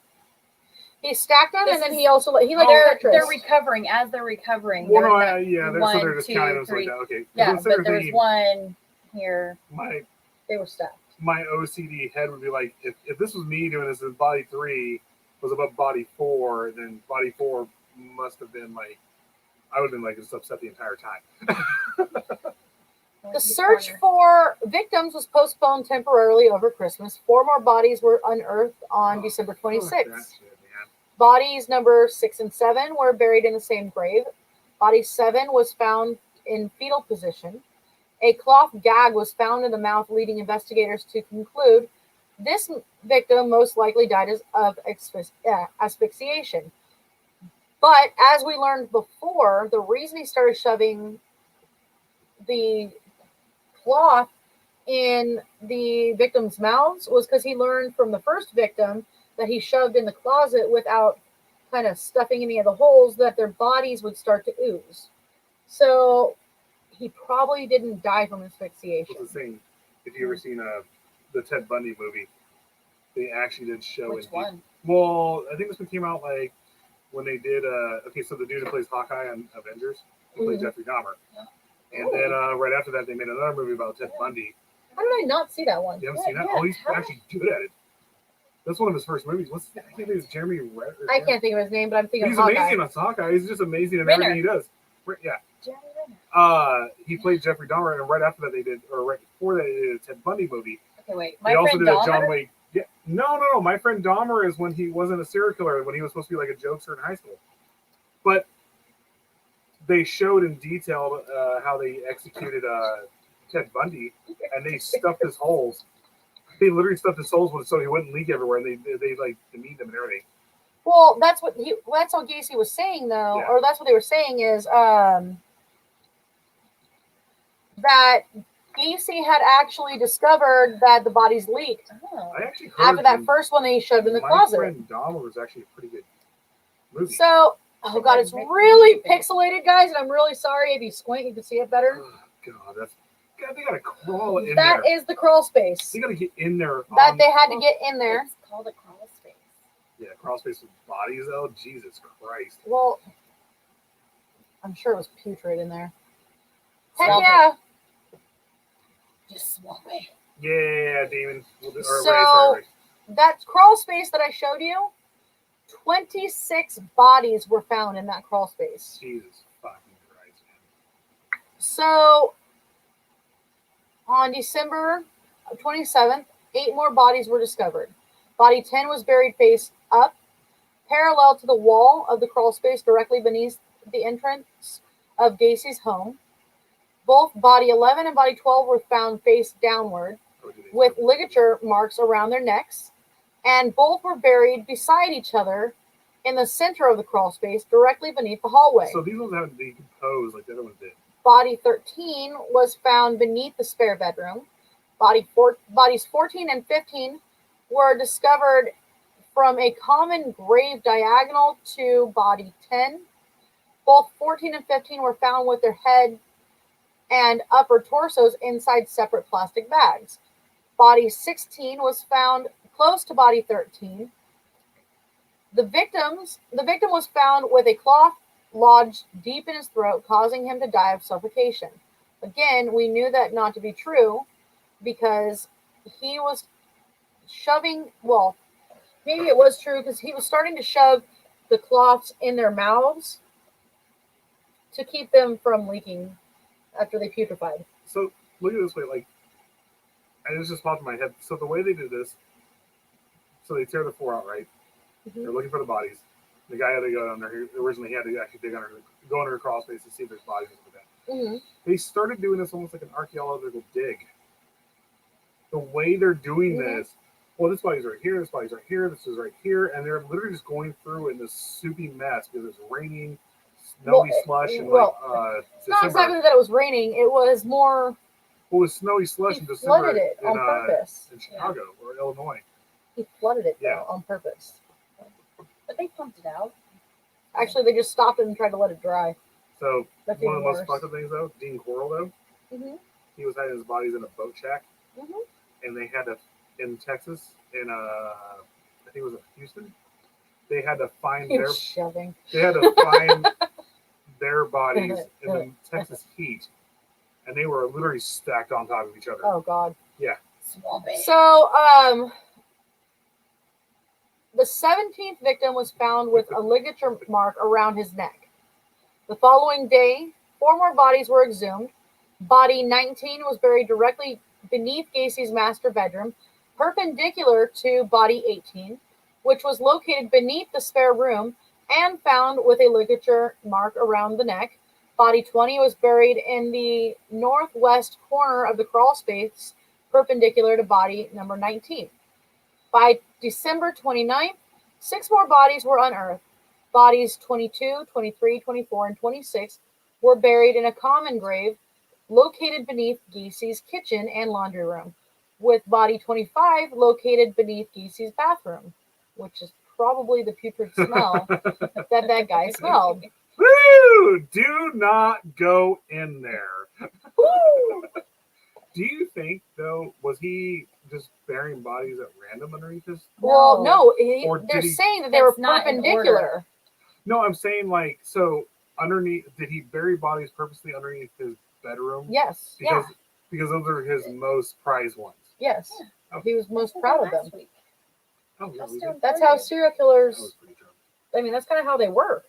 he stacked them, and then he also they're recovering as they're recovering. Well, they're so they're just counting them like that. Okay. Yeah, but there's one here. They were stacked. My OCD head would be like, if this was me doing this, and Body 3 was above Body 4, then Body 4 must have been like, I would have been like just upset the entire time. The search for victims was postponed temporarily over Christmas. 4 more bodies were unearthed on December 26th. Bodies number 6 and 7 were buried in the same grave. Body 7 was found in fetal position. A cloth gag was found in the mouth, leading investigators to conclude this victim most likely died of asphyxiation. But as we learned before, the reason he started shoving the cloth in the victims' mouths was because he learned from the first victim that he shoved in the closet without kind of stuffing any of the holes, that their bodies would start to ooze. So he probably didn't die from asphyxiation. What's the thing? If you ever seen the Ted Bundy movie, they actually did show Which one? Well, I think this one came out like when they did. So the dude who plays Hawkeye on Avengers, he played Jeffrey Dahmer. And then right after that, they made another movie about Ted Bundy. How did I not see that one? You haven't seen that? Oh, he's actually good at it. That's one of his first movies. What's his name? I can't think of his Jeremy Renner. I can't think of his name, but I'm thinking he's of Hawkeye. Amazing on Hawkeye. He's just amazing in everything he does. Yeah. Jeremy Renner. He played Jeffrey Dahmer, and right after that, they did, or right before that, they did a Ted Bundy movie. Okay, wait. They also did a John Wayne. Yeah. No. My Friend Dahmer is when he wasn't a serial killer, when he was supposed to be like a jokester in high school. But they showed in detail how they executed Ted Bundy, and they stuffed his holes. They literally stuffed his holes so he wouldn't leak everywhere, and they like demeaned him and everything. Well, that's what Gacy was saying, though, or that's what they were saying is that Gacy had actually discovered that the bodies leaked after that first one that he shoved in the closet. My Friend Dahmer was actually a pretty good movie. So, oh god, it's really pixelated, guys, and I'm really sorry. If you squint, you can see it better. Oh god, they gotta crawl in there. That is the crawl space. They gotta get in there. They had to get in there. It's called a crawl space. Yeah, crawl space with bodies. Oh, Jesus Christ. Well, I'm sure it was putrid in there. Heck Swamp yeah. Just swamp it. Yeah, Damon. That crawl space that I showed you, 26 bodies were found in that crawl space. Jesus fucking Christ, man. So, on December 27th, 8 more bodies were discovered. Body 10 was buried face up, parallel to the wall of the crawl space directly beneath the entrance of Gacy's home. Both body 11 and body 12 were found face downward with ligature marks around their necks, and both were buried beside each other in the center of the crawl space directly beneath the hallway. So these ones haven't decomposed like the other ones did. Body 13 was found beneath the spare bedroom. Bodies 14 and 15 were discovered from a common grave diagonal to body 10. Both 14 and 15 were found with their head and upper torsos inside separate plastic bags. Body 16 was found close to body 13. The victim was found with a cloth lodged deep in his throat, causing him to die of suffocation. Again, we knew that not to be true because he was shoving, well, maybe it was true because he was starting to shove the cloths in their mouths to keep them from leaking after they putrefied. So look at it this way, like, and this just popped in my head. So the way they did this, so they tear the floor out, right? Mm-hmm. They're looking for the bodies. The guy had to go under here. Originally, he had to actually go under a crawl space to see if there's bodies and stuff like that. Mm-hmm. They started doing this almost like an archaeological dig. The way they're doing this, well, this body's right here, this body's right here, this is right here, and they're literally just going through in this soupy mess because it's raining, snowy slush, and it's not exactly that it was raining. It was more. Well, it was snowy slush in December. Flooded it on purpose in Chicago or Illinois. He flooded it though, on purpose. But they pumped it out. Actually, they just stopped it and tried to let it dry. So That's one of the worse. most fucked up things though, Dean Coral though, he was hiding his bodies in a boat shack, and they had to in Texas, in I think it was in Houston, they had to find their their bodies in the Texas heat, and they were literally stacked on top of each other. Oh God. Yeah. Swampy. So the 17th victim was found with a ligature mark around his neck. The following day, 4 more bodies were exhumed. Body 19 was buried directly beneath Gacy's master bedroom, perpendicular to body 18, which was located beneath the spare room and found with a ligature mark around the neck. Body 20 was buried in the northwest corner of the crawl space, perpendicular to body number 19. By December 29th, 6 more bodies were unearthed. Bodies 22, 23, 24, and 26 were buried in a common grave located beneath Gacy's kitchen and laundry room, with body 25 located beneath Gacy's bathroom, which is probably the putrid smell that guy smelled. Woo! Do not go in there. Do you think, though, was he just burying bodies at random underneath his? Well, no. They're saying that they were perpendicular. No, I'm saying, like, so underneath, did he bury bodies purposely underneath his bedroom? Yes. Because those are his most prized ones. Yes. Oh. He was most proud of them. Oh, yeah, that's how serial killers, I mean, that's kind of how they work.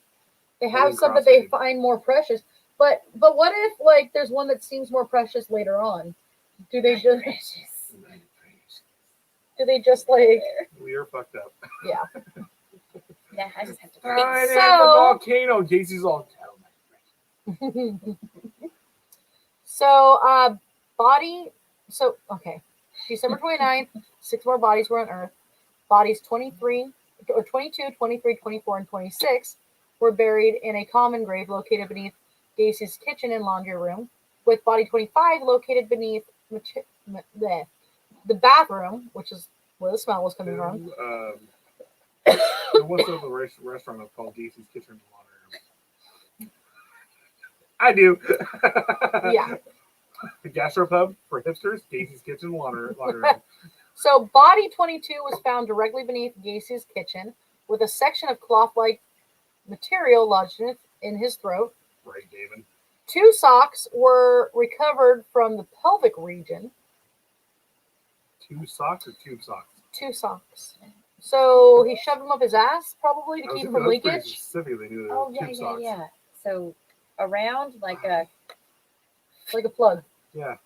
They have some that they find more precious. But what if, like, there's one that seems more precious later on? Do they just like... We are fucked up. Yeah. Yeah, I just have to. The volcano. Gacy's all. December 29th, 6 more bodies were unearthed. Bodies 22, 23, 24, and 26 were buried in a common grave located beneath Gacy's kitchen and laundry room, with body 25 located beneath the bathroom, which is where the smell was coming from. What's the restaurant that's called Gacy's Kitchen and Laundry Room? I do. Yeah. The gastropub for hipsters, Gacy's Kitchen and Laundry Room. So body 22 was found directly beneath Gacy's kitchen with a section of cloth-like material lodged in his throat. Right, David. 2 socks were recovered from the pelvic region. 2 socks or tube socks? 2 socks. So he shoved them up his ass, probably, to keep from leakage. Specifically, Yeah. So around like a plug. Yeah.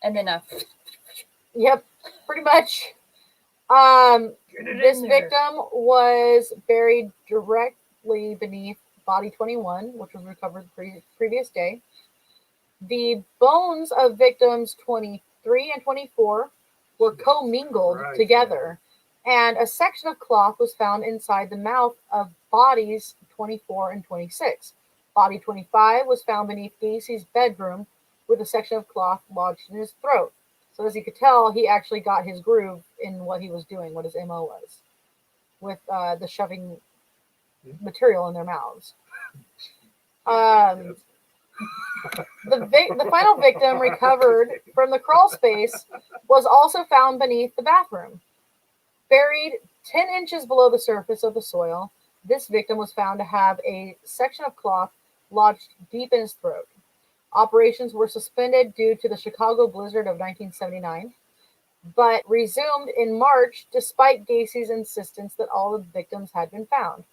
And then Yep, pretty much. This victim was buried directly beneath body 21, which was recovered the previous day. The bones of victims 23 and 24 were commingled together, and a section of cloth was found inside the mouth of bodies 24 and 26. Body 25 was found beneath Gacy's bedroom with a section of cloth lodged in his throat. So as you could tell, he actually got his groove in what he was doing, what his MO was, with the shoving material in their mouths. The final victim recovered from the crawl space was also found beneath the bathroom. Buried 10 inches below the surface of the soil, this victim was found to have a section of cloth lodged deep in his throat. Operations were suspended due to the Chicago blizzard of 1979, but resumed in March despite Gacy's insistence that all the victims had been found.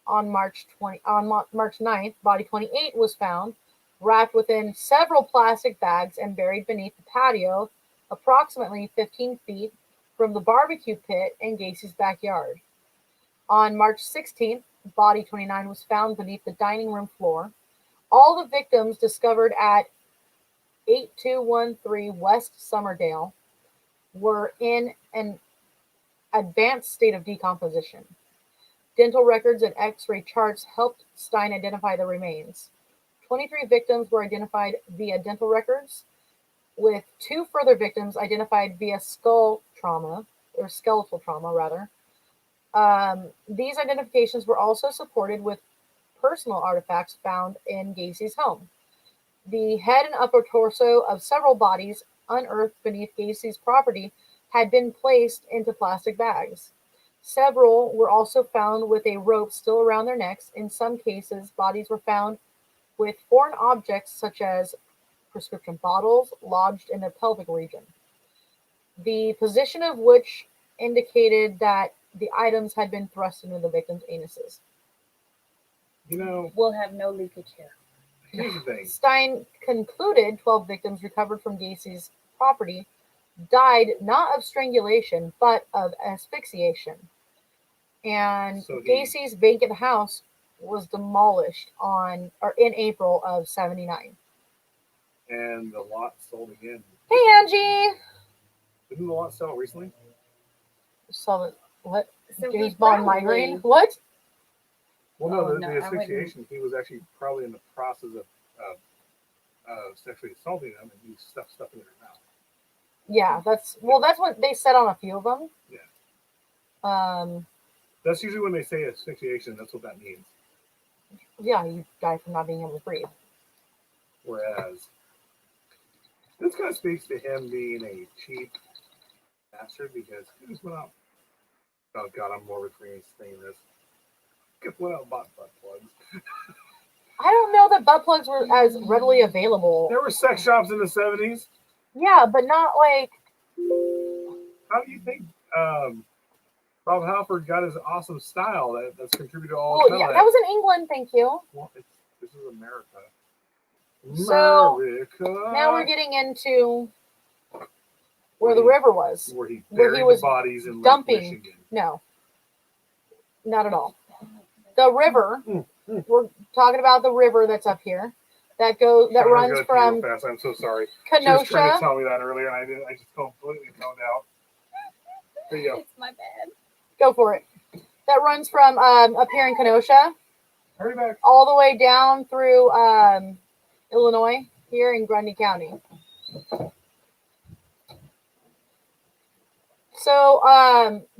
On March 9th, body 28 was found, wrapped within several plastic bags and buried beneath the patio, approximately 15 feet from the barbecue pit in Gacy's backyard. On March 16th, body 29 was found beneath the dining room floor. All the victims discovered at 8213 West Summerdale were in an advanced state of decomposition. Dental records and X-ray charts helped Stein identify the remains. 23 victims were identified via dental records, with 2 further victims identified via skeletal trauma. These identifications were also supported with personal artifacts found in Gacy's home. The head and upper torso of several bodies unearthed beneath Gacy's property had been placed into plastic bags. Several were also found with a rope still around their necks. In some cases, bodies were found with foreign objects such as prescription bottles lodged in the pelvic region, the position of which indicated that the items had been thrust into the victims' anuses. We'll have no leakage here. Here's the thing. Stein concluded 12 victims recovered from Gacy's property died not of strangulation, but of asphyxiation. And Gacy's vacant house was demolished in April of 79. And the lot sold again. Hey, Angie! Didn't the lot sell recently? Saw what? So James Bond migraine? What? Well, no, Oh, the no, asphyxiation, he was actually probably in the process of sexually assaulting them, and he stuffed stuff in their mouth. Yeah, that's what they said on a few of them. Yeah. That's usually when they say asphyxiation, that's what that means. Yeah, you die from not being able to breathe. Whereas, this kind of speaks to him being a cheap bastard, because he just went out. Oh God, I'm morbid for saying this. Just went out and bought butt plugs. I don't know that butt plugs were as readily available. There were sex shops in the 70s. Yeah, but not like. How do you think Rob Halford got his awesome style that's contributed to all? Oh yeah, that was in England. Thank you. Well, this is America. So now we're getting into where the river was, where he was bodies in dumping. Lake Michigan. No, not at all. The river. We're talking about the river that's up here. That runs from. Fast. I'm so sorry. Kenosha. She was trying to tell me that earlier, and I just completely zoned out. There you go. It's my bad. Go for it. That runs from up here in Kenosha, Hurry back. all the way down through Illinois, here in Grundy County. So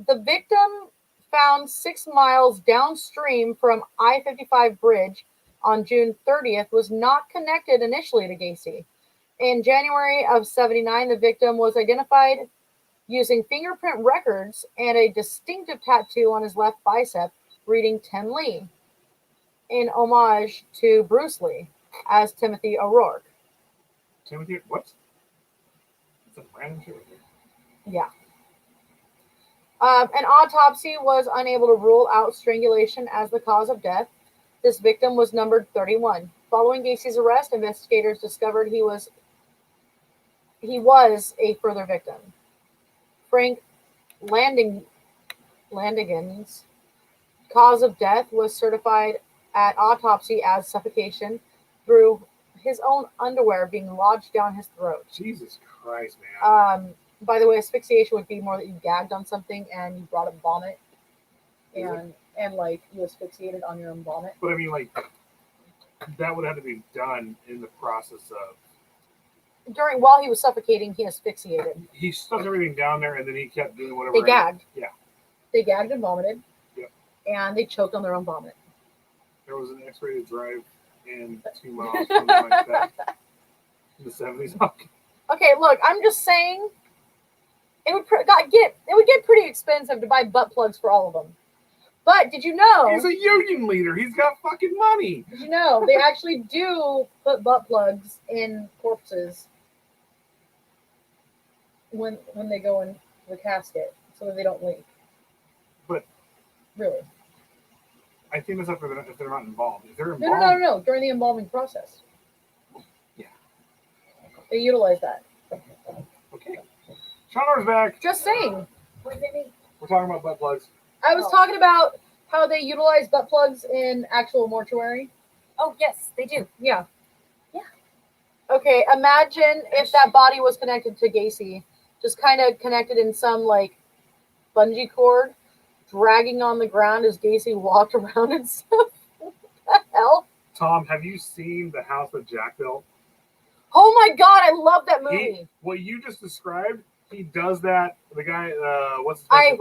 the victim found 6 miles downstream from I-55 bridge on June 30th was not connected initially to Gacy. In January of 79, the victim was identified using fingerprint records and a distinctive tattoo on his left bicep reading Tim Lee, in homage to Bruce Lee, as Timothy O'Rourke. Timothy, what? It's a random shit. Yeah. An autopsy was unable to rule out strangulation as the cause of death. This victim was numbered 31. Following Gacy's arrest, investigators discovered he was a further victim. Frank Landigan's cause of death was certified at autopsy as suffocation through his own underwear being lodged down his throat. Jesus Christ, man. By the way, asphyxiation would be more that you gagged on something and you brought up vomit, and like you asphyxiated on your own vomit. But I mean, like, that would have to be done in the process of. While he was suffocating, he asphyxiated. He stuck everything down there, and then he kept doing whatever. They gagged. Yeah. They gagged and vomited. Yep. And they choked on their own vomit. There was an X-rated drive in 2 miles from like that in the 70s. Okay, look, I'm just saying, it would get pretty expensive to buy butt plugs for all of them. But did you know? He's a union leader. He's got fucking money. Did you know they actually do put butt plugs in corpses when they go in the casket so that they don't leak? But really, I think that's if they're not involved. If they're involved, no. During the embalming process, yeah, they utilize that. Okay. Shaunor's back. Just saying. We're talking about butt plugs. I was talking about how they utilize butt plugs in actual mortuary. Oh, yes, they do. Yeah. Yeah. Okay, imagine if that body was connected to Gacy, just kind of connected in some like bungee cord, dragging on the ground as Gacy walked around and stuff. What the hell? Tom, have you seen the house that Jack built? Oh my god, I love that movie. What you just described, he does that. The guy, what's his name?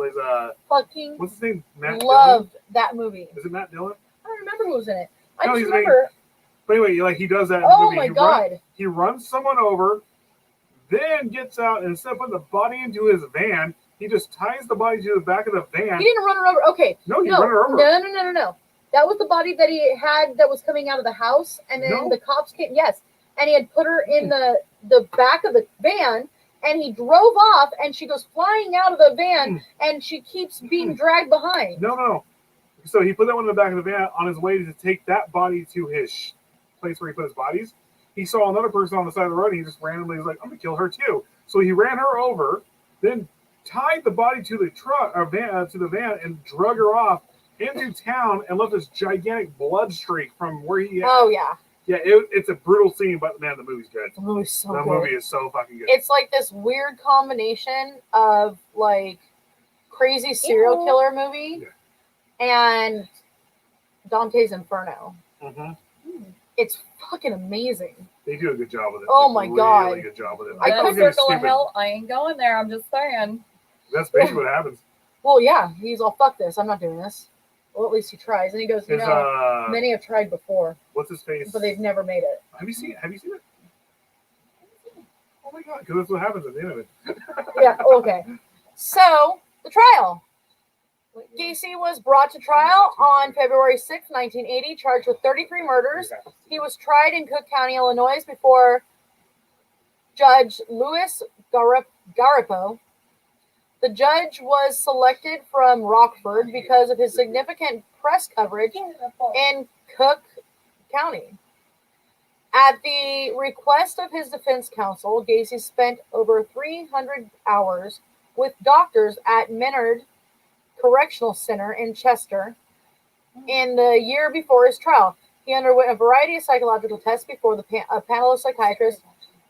Fucking what's his name? Matt loved Dillon? that movie. Is it Matt Dillon? I don't remember who was in it. I No, just he's remember. But anyway, like he does that in the Oh movie. my god. He runs someone over, then gets out, and instead of putting the body into his van, he just ties the body to the back of the van. He didn't run her over. Okay. No, he ran her over. No. That was the body that he had that was coming out of the house, and then the cops came. Yes, and he had put her in the back of the van, and he drove off, and she goes flying out of the van, and she keeps being dragged behind. No. So he put that one in the back of the van on his way to take that body to his place where he put his bodies. He saw another person on the side of the road, and he just randomly was like, I'm going to kill her too. So he ran her over, then tied the body to the to the van, and drug her off into town and left this gigantic blood streak from where he had. Oh, yeah. Yeah, it's a brutal scene, but man, the movie's good. The movie's so good. The movie is so fucking good. It's like this weird combination of like crazy serial killer movie and Dante's Inferno. Mm-hmm. It's fucking amazing. They do a good job with it. Oh my god. Really good job with it. That circle of hell, I ain't going there. I'm just saying. That's basically what happens. Well, yeah, he's all, fuck this. I'm not doing this. Well, at least he tries. And he goes, many have tried before. What's his face? But they've never made it. Have you seen it? Oh my god, because that's what happens at the end of it. Yeah, okay. So, the trial. Gacy was brought to trial on February 6, 1980, charged with 33 murders. He was tried in Cook County, Illinois, before Judge Louis Garipo. The judge was selected from Rockford because of his significant press coverage in Cook County. At the request of his defense counsel, Gacy spent over 300 hours with doctors at Menard Correctional Center in Chester. In the year before his trial, he underwent a variety of psychological tests before a panel of psychiatrists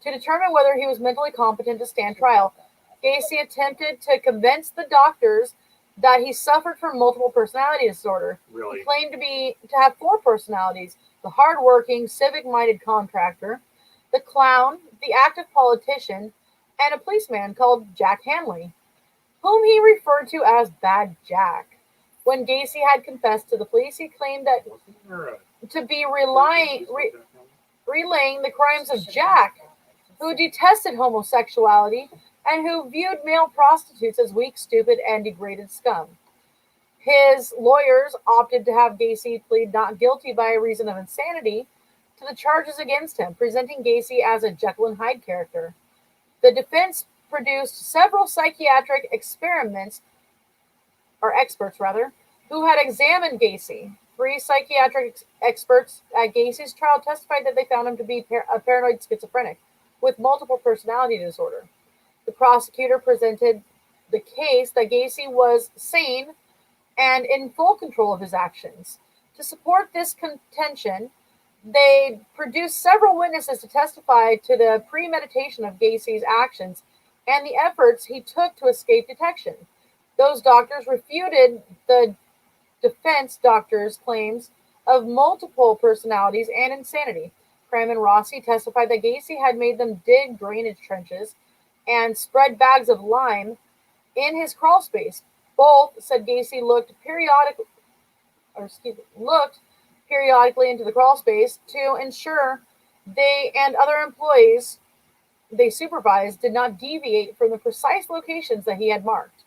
to determine whether he was mentally competent to stand trial. Gacy attempted to convince the doctors that he suffered from multiple personality disorder. Really? He claimed to have 4 personalities: the hardworking, civic-minded contractor, the clown, the active politician, and a policeman called Jack Hanley, whom he referred to as Bad Jack. When Gacy had confessed to the police, he claimed that to be relaying the crimes of Jack, who detested homosexuality and who viewed male prostitutes as weak, stupid, and degraded scum. His lawyers opted to have Gacy plead not guilty by reason of insanity to the charges against him, presenting Gacy as a Jekyll and Hyde character. The defense produced several psychiatric experts, who had examined Gacy. 3 psychiatric experts at Gacy's trial testified that they found him to be a paranoid schizophrenic with multiple personality disorder. The prosecutor presented the case that Gacy was sane and in full control of his actions. To support this contention, they produced several witnesses to testify to the premeditation of Gacy's actions and the efforts he took to escape detection. Those doctors refuted the defense doctors' claims of multiple personalities and insanity. Cram and Rossi testified that Gacy had made them dig drainage trenches and spread bags of lime in his crawl space. Both said Gacy looked periodically into the crawl space to ensure they and other employees they supervised did not deviate from the precise locations that he had marked.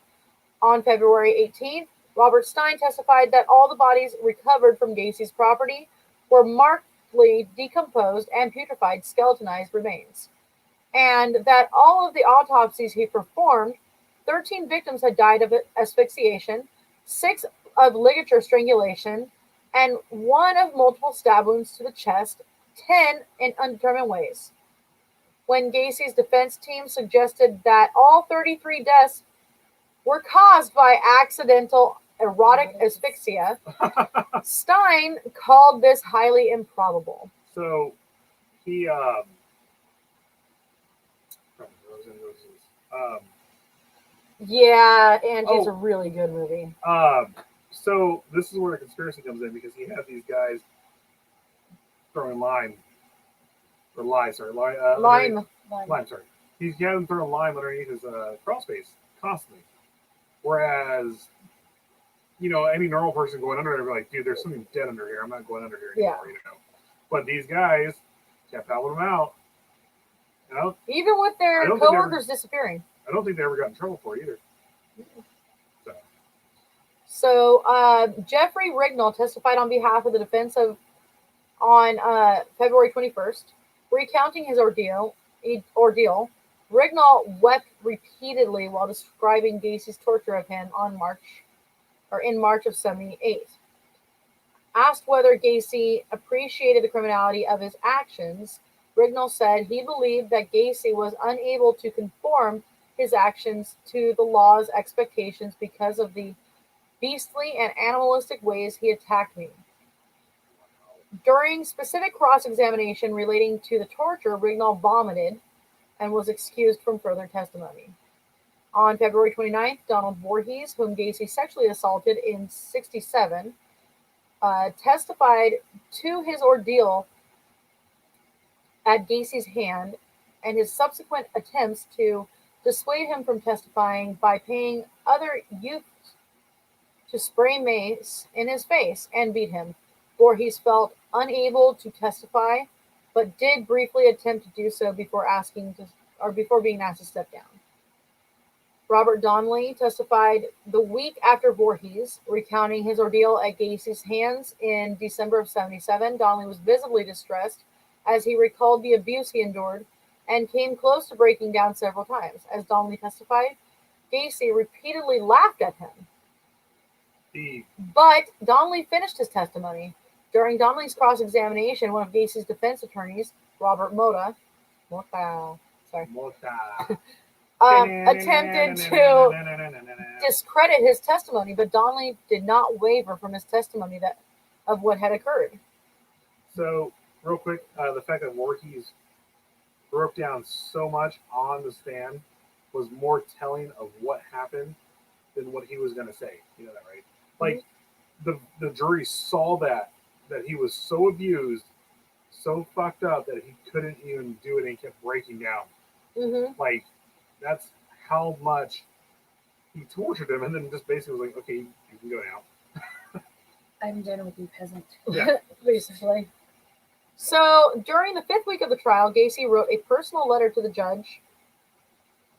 On February 18th, Robert Stein testified that all the bodies recovered from Gacy's property were markedly decomposed and putrefied skeletonized remains, and that all of the autopsies he performed, 13 victims had died of asphyxiation, 6 of ligature strangulation, and 1 of multiple stab wounds to the chest, 10 in undetermined ways. When Gacy's defense team suggested that all 33 deaths were caused by accidental erotic asphyxia, Stein called this highly improbable. So he Yeah, and it's a really good movie. So this is where the conspiracy comes in, because he had these guys throwing lime sorry. He had them throwing lime underneath his crawl space constantly. Whereas, any normal person going under there would be like, dude, there's something dead under here. I'm not going under here anymore, But these guys kept helping them out. Even with their coworkers disappearing. I don't think they ever got in trouble for it either. So Jeffrey Rignall testified on behalf of the defense on February 21st, recounting his ordeal. Rignall wept repeatedly while describing Gacy's torture of him in March of '78. Asked whether Gacy appreciated the criminality of his actions, Rignall said he believed that Gacy was unable to conform his actions to the law's expectations because of the beastly and animalistic ways he attacked me. During specific cross-examination relating to the torture, Rignall vomited and was excused from further testimony. On February 29th, Donald Voorhees, whom Gacy sexually assaulted in '67, testified to his ordeal at Gacy's hand and his subsequent attempts to dissuade him from testifying by paying other youths to spray mace in his face and beat him. Voorhees felt unable to testify, but did briefly attempt to do so before being asked to step down. Robert Donnelly testified the week after Voorhees, recounting his ordeal at Gacy's hands in December of '77. Donnelly was visibly distressed as he recalled the abuse he endured and came close to breaking down several times. As Donnelly testified, Gacy repeatedly laughed at him. But Donnelly finished his testimony. During Donnelly's cross-examination, one of Gacy's defense attorneys, Robert Mota, attempted to discredit his testimony, but Donnelly did not waver from his testimony of what had occurred. So, real quick, the fact that Voorhees broke down so much on the stand was more telling of what happened than what he was going to say. You know that, right? Like, the jury saw that he was so abused, so fucked up that he couldn't even do it and he kept breaking down. Mm-hmm. Like, that's how much he tortured him, and then just basically was like, okay, you can go now. I'm done with you, peasant. Yeah. Basically. So, during the 5th week of the trial, Gacy wrote a personal letter to the judge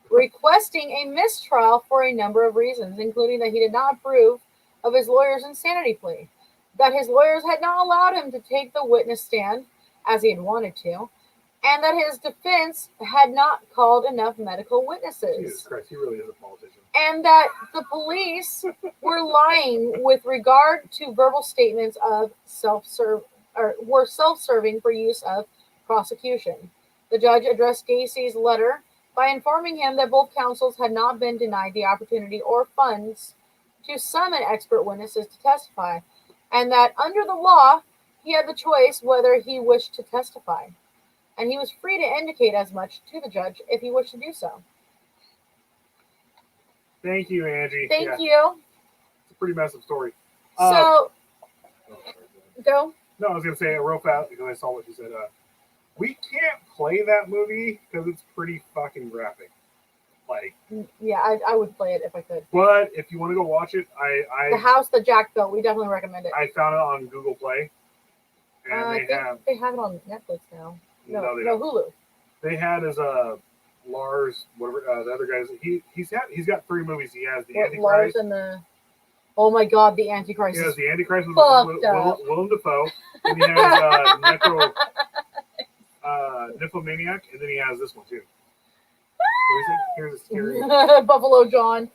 requesting a mistrial for a number of reasons, including that he did not approve of his lawyer's insanity plea, that his lawyers had not allowed him to take the witness stand as he had wanted to, and that his defense had not called enough medical witnesses. Jesus Christ, he really is a politician. And that the police were lying with regard to verbal statements of were self-serving for use of prosecution. The judge addressed Gacy's letter by informing him that both counsels had not been denied the opportunity or funds to summon expert witnesses to testify, and that under the law, he had the choice whether he wished to testify, and he was free to indicate as much to the judge if he wished to do so. Thank you, Angie. Thank you. It's a pretty massive story. So, go. No, I was going to say it real fast because I saw what you said. We can't play that movie because it's pretty fucking graphic. Like, yeah, I would play it if I could. But if you want to go watch it, The House That Jack Built, we definitely recommend it. I found it on Google Play. And they have it on Netflix now. No, they don't. Hulu. They had as a Lars, whatever the other guys. He's got 3 movies. He has the What, Antichrist. Lars and the. Oh my God, the Antichrist. He has Is the Antichrist with fucked up. Willem Dafoe, and he has Nymphomaniac, and then he has this one too. Here's a scary. Buffalo John.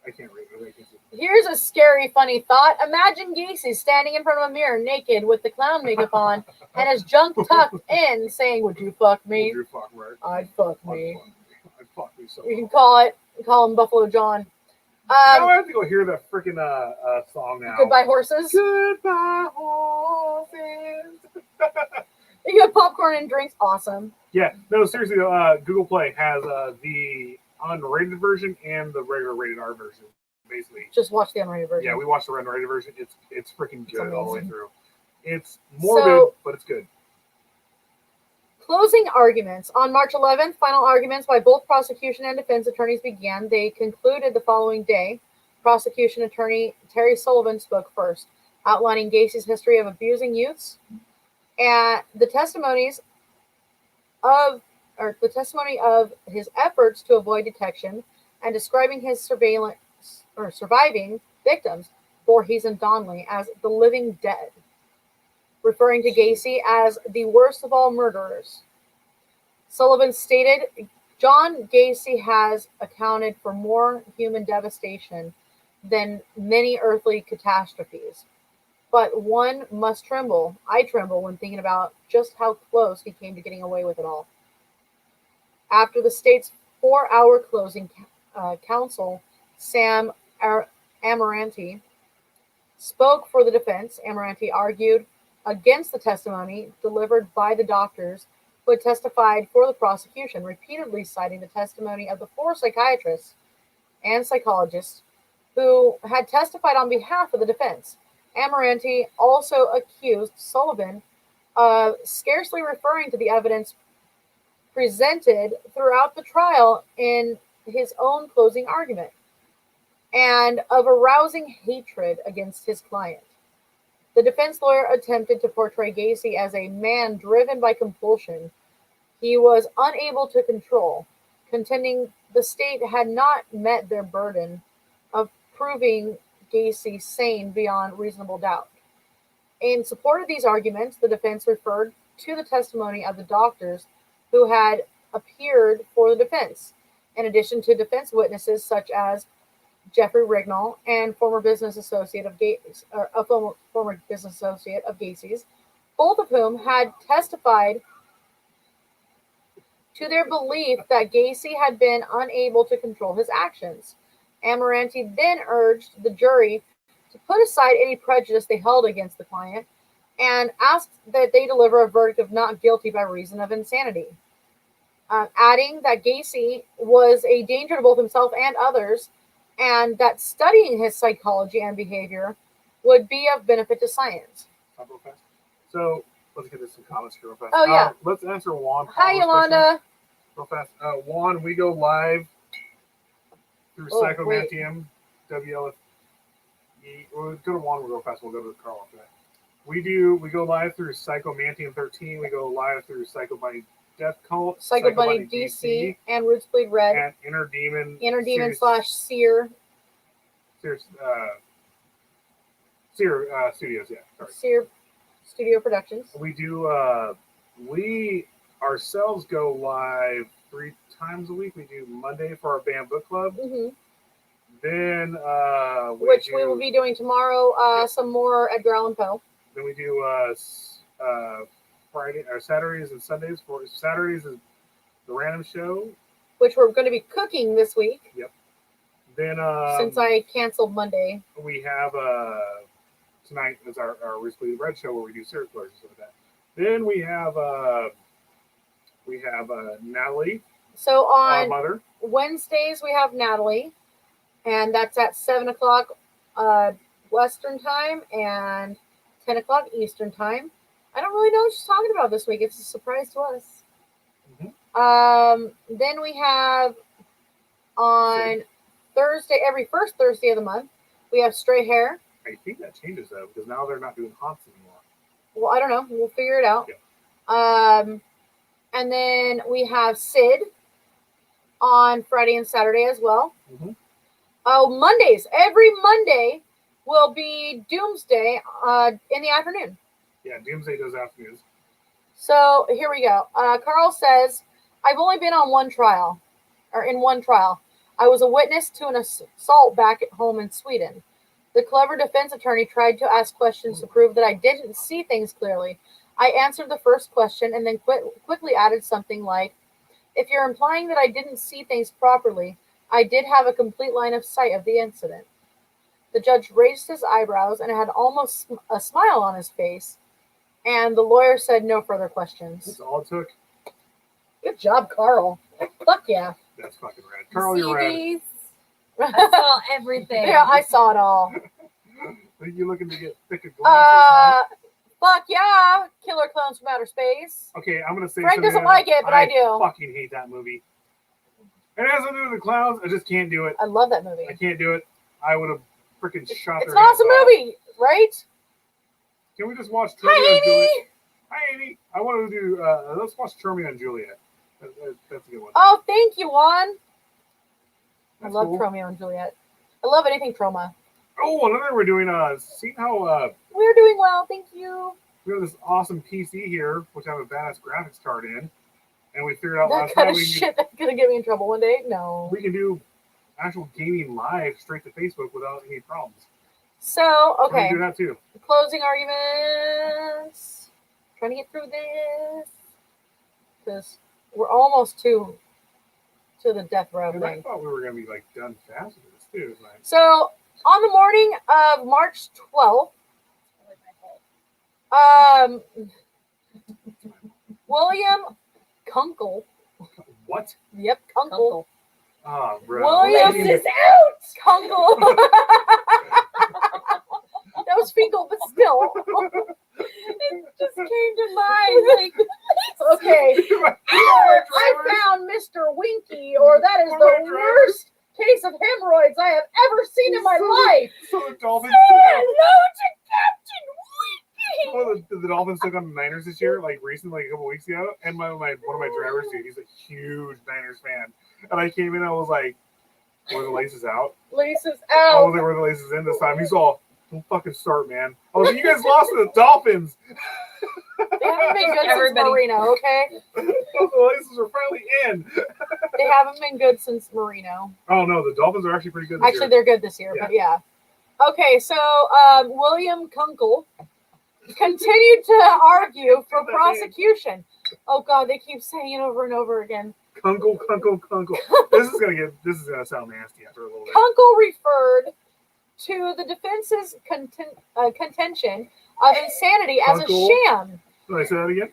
I can't read it. I can't see it. Here's a scary, funny thought. Imagine Gacy standing in front of a mirror naked with the clown makeup on and his junk tucked in saying, "Would you fuck me? Would you fuck right? I'd fuck me." I'd fuck me so You can hard. call him Buffalo John. Now I have to go hear that freaking song now. Goodbye Horses. Goodbye horses. You got popcorn and drinks. Awesome. Yeah, no, seriously Google Play has the unrated version and the regular rated R version. Basically, Just watch the unrated version. yeah, we watched the unrated version. It's freaking good all the way amazing. through. It's morbid, but it's good. Closing arguments. On March 11th, final arguments by both prosecution and defense attorneys began. They concluded the following day. Prosecution attorney Terry Sullivan spoke first, outlining Gacy's history of abusing youths and the testimony of his efforts to avoid detection and describing his surviving victims, Voorhees and Donnelly, as the living dead, referring to Gacy as the worst of all murderers. Sullivan stated, John Gacy has accounted for more human devastation than many earthly catastrophes. But one must tremble. I tremble when thinking about just how close he came to getting away with it all. After the state's 4-hour closing, counsel Sam Amaranti spoke for the defense. Amaranti argued against the testimony delivered by the doctors who had testified for the prosecution, repeatedly citing the testimony of the 4 psychiatrists and psychologists who had testified on behalf of the defense. Amaranti also accused Sullivan of scarcely referring to the evidence presented throughout the trial in his own closing argument, and of arousing hatred against his client. The defense lawyer attempted to portray Gacy as a man driven by compulsion he was unable to control, contending the state had not met their burden of proving Gacy sane beyond reasonable doubt. In support of these arguments, the defense referred to the testimony of the doctors who had appeared for the defense, in addition to defense witnesses such as Jeffrey Rignall and former business associate of Gacy's, both of whom had testified to their belief that Gacy had been unable to control his actions. Amaranti then urged the jury to put aside any prejudice they held against the client and asked that they deliver a verdict of not guilty by reason of insanity, adding that Gacy was a danger to both himself and others, and that studying his psychology and behavior would be of benefit to science. Real fast. So let's get this some comments here real fast. Oh, yeah. Let's answer Juan. Hi, Yolanda. Real fast. Juan, we go live through Psychomantium, WLF. We'll go to Juan real fast. We'll go to Carl after that. We go live through Psychomantium 13. We go live through Psycho Bunny Death Cult, Psycho Bunny DC, and Roots Bleed Red, and Inner Demon /Seer. Seer Studios, yeah. Sorry. Seer Studio Productions. We do. We ourselves go live 3 times a week. We do Monday for our band book club. Mm-hmm. Then we will be doing tomorrow. Some more Edgar Allan Poe. Then we do Friday or Saturdays and Sundays. For Saturdays is the random show, which we're going to be cooking this week. Yep. Then since I canceled Monday, we have tonight is our Recently Red show where we do serial killers and stuff like that. Then we have Natalie. So on Mother. Wednesdays we have Natalie, and that's at 7:00 Western time and 10:00 Eastern time. I don't really know what she's talking about this week. It's a surprise to us. Mm-hmm. Then we have on Thursday, every first Thursday of the month, we have Stray Hair. I think that changes though, because now they're not doing haunts anymore. Well, I don't know. We'll figure it out. Yeah. And then we have Sid on Friday and Saturday as well. Mm-hmm. Oh, Mondays. Every Monday will be Doomsday in the afternoon. Yeah, Doomsday does afternoons. So here we go. Carl says, I've only been on one trial, or in one trial. I was a witness to an assault back at home in Sweden. The clever defense attorney tried to ask questions to prove that I didn't see things clearly. I answered the first question and then quickly added something like, if you're implying that I didn't see things properly, I did have a complete line of sight of the incident. The judge raised his eyebrows and had almost a smile on his face, and the lawyer said no further questions. That's all it took. Good job, Carl. Fuck yeah. That's fucking rad. Carl, you're rad. I saw everything. Yeah, I saw it all. Are you looking to get thicker glasses, huh? Fuck yeah. Killer Clowns from Outer Space. Okay, I'm going to say Frank something doesn't like it, but I do. Fucking hate that movie. And as I do the clowns, I just can't do it. I love that movie. I can't do it. I would have freaking shot It's their an awesome heads off. movie, right? Can we just watch Hi, Romeo and Juliet? Amy. Hi, Amy. I want to do, let's watch Romeo and Juliet. That's a good one. Oh, thank you, Juan. I That's love cool. Romeo and Juliet. I love anything trauma. Oh, another we're doing, see how, We're doing well, thank you. we have this awesome PC here, which I have a badass graphics card in. And we figured out That last kind night of shit that's gonna get me in trouble one day. No. we can do actual gaming live straight to Facebook without any problems. So, We okay. can do that too. Closing arguments. Trying to get through this. Because we're almost to the death row And I thing. thought we were going to be like done fast with this too. Like, So, on the morning of March 12th, William Kunkel. what? Yep, Kunkel. Uncle. Oh, bro. William This is Kunkel. That was Finkel, but still. It just came to mind. Like, Okay. I found Mr. Winky, or that is the worst case of hemorrhoids I have ever seen in my life. So the Dolphins. hello to Captain Winky. Well, the Dolphins took on the Niners this year, like recently, a couple weeks ago. And one of my drivers, dude, he's a huge Niners fan. And I came in, I was like, "Were the laces out?" Laces I out. was like, "Were the laces in this time?" He's all, "Don't fucking start, man." I was like, "You guys lost to the Dolphins." They haven't been good since Everybody. Marino, okay? The laces are finally in. They haven't been good since Marino. Oh no, the Dolphins are actually pretty good this Actually, year. they're good this year, but yeah. Okay, so William Kunkel continued to argue for prosecution. Oh God, they keep saying it over and over again. Kunkel. This is gonna sound nasty after a little bit. Kunkel referred to the defense's contention of insanity as Kunkel? a sham, Can I say that again?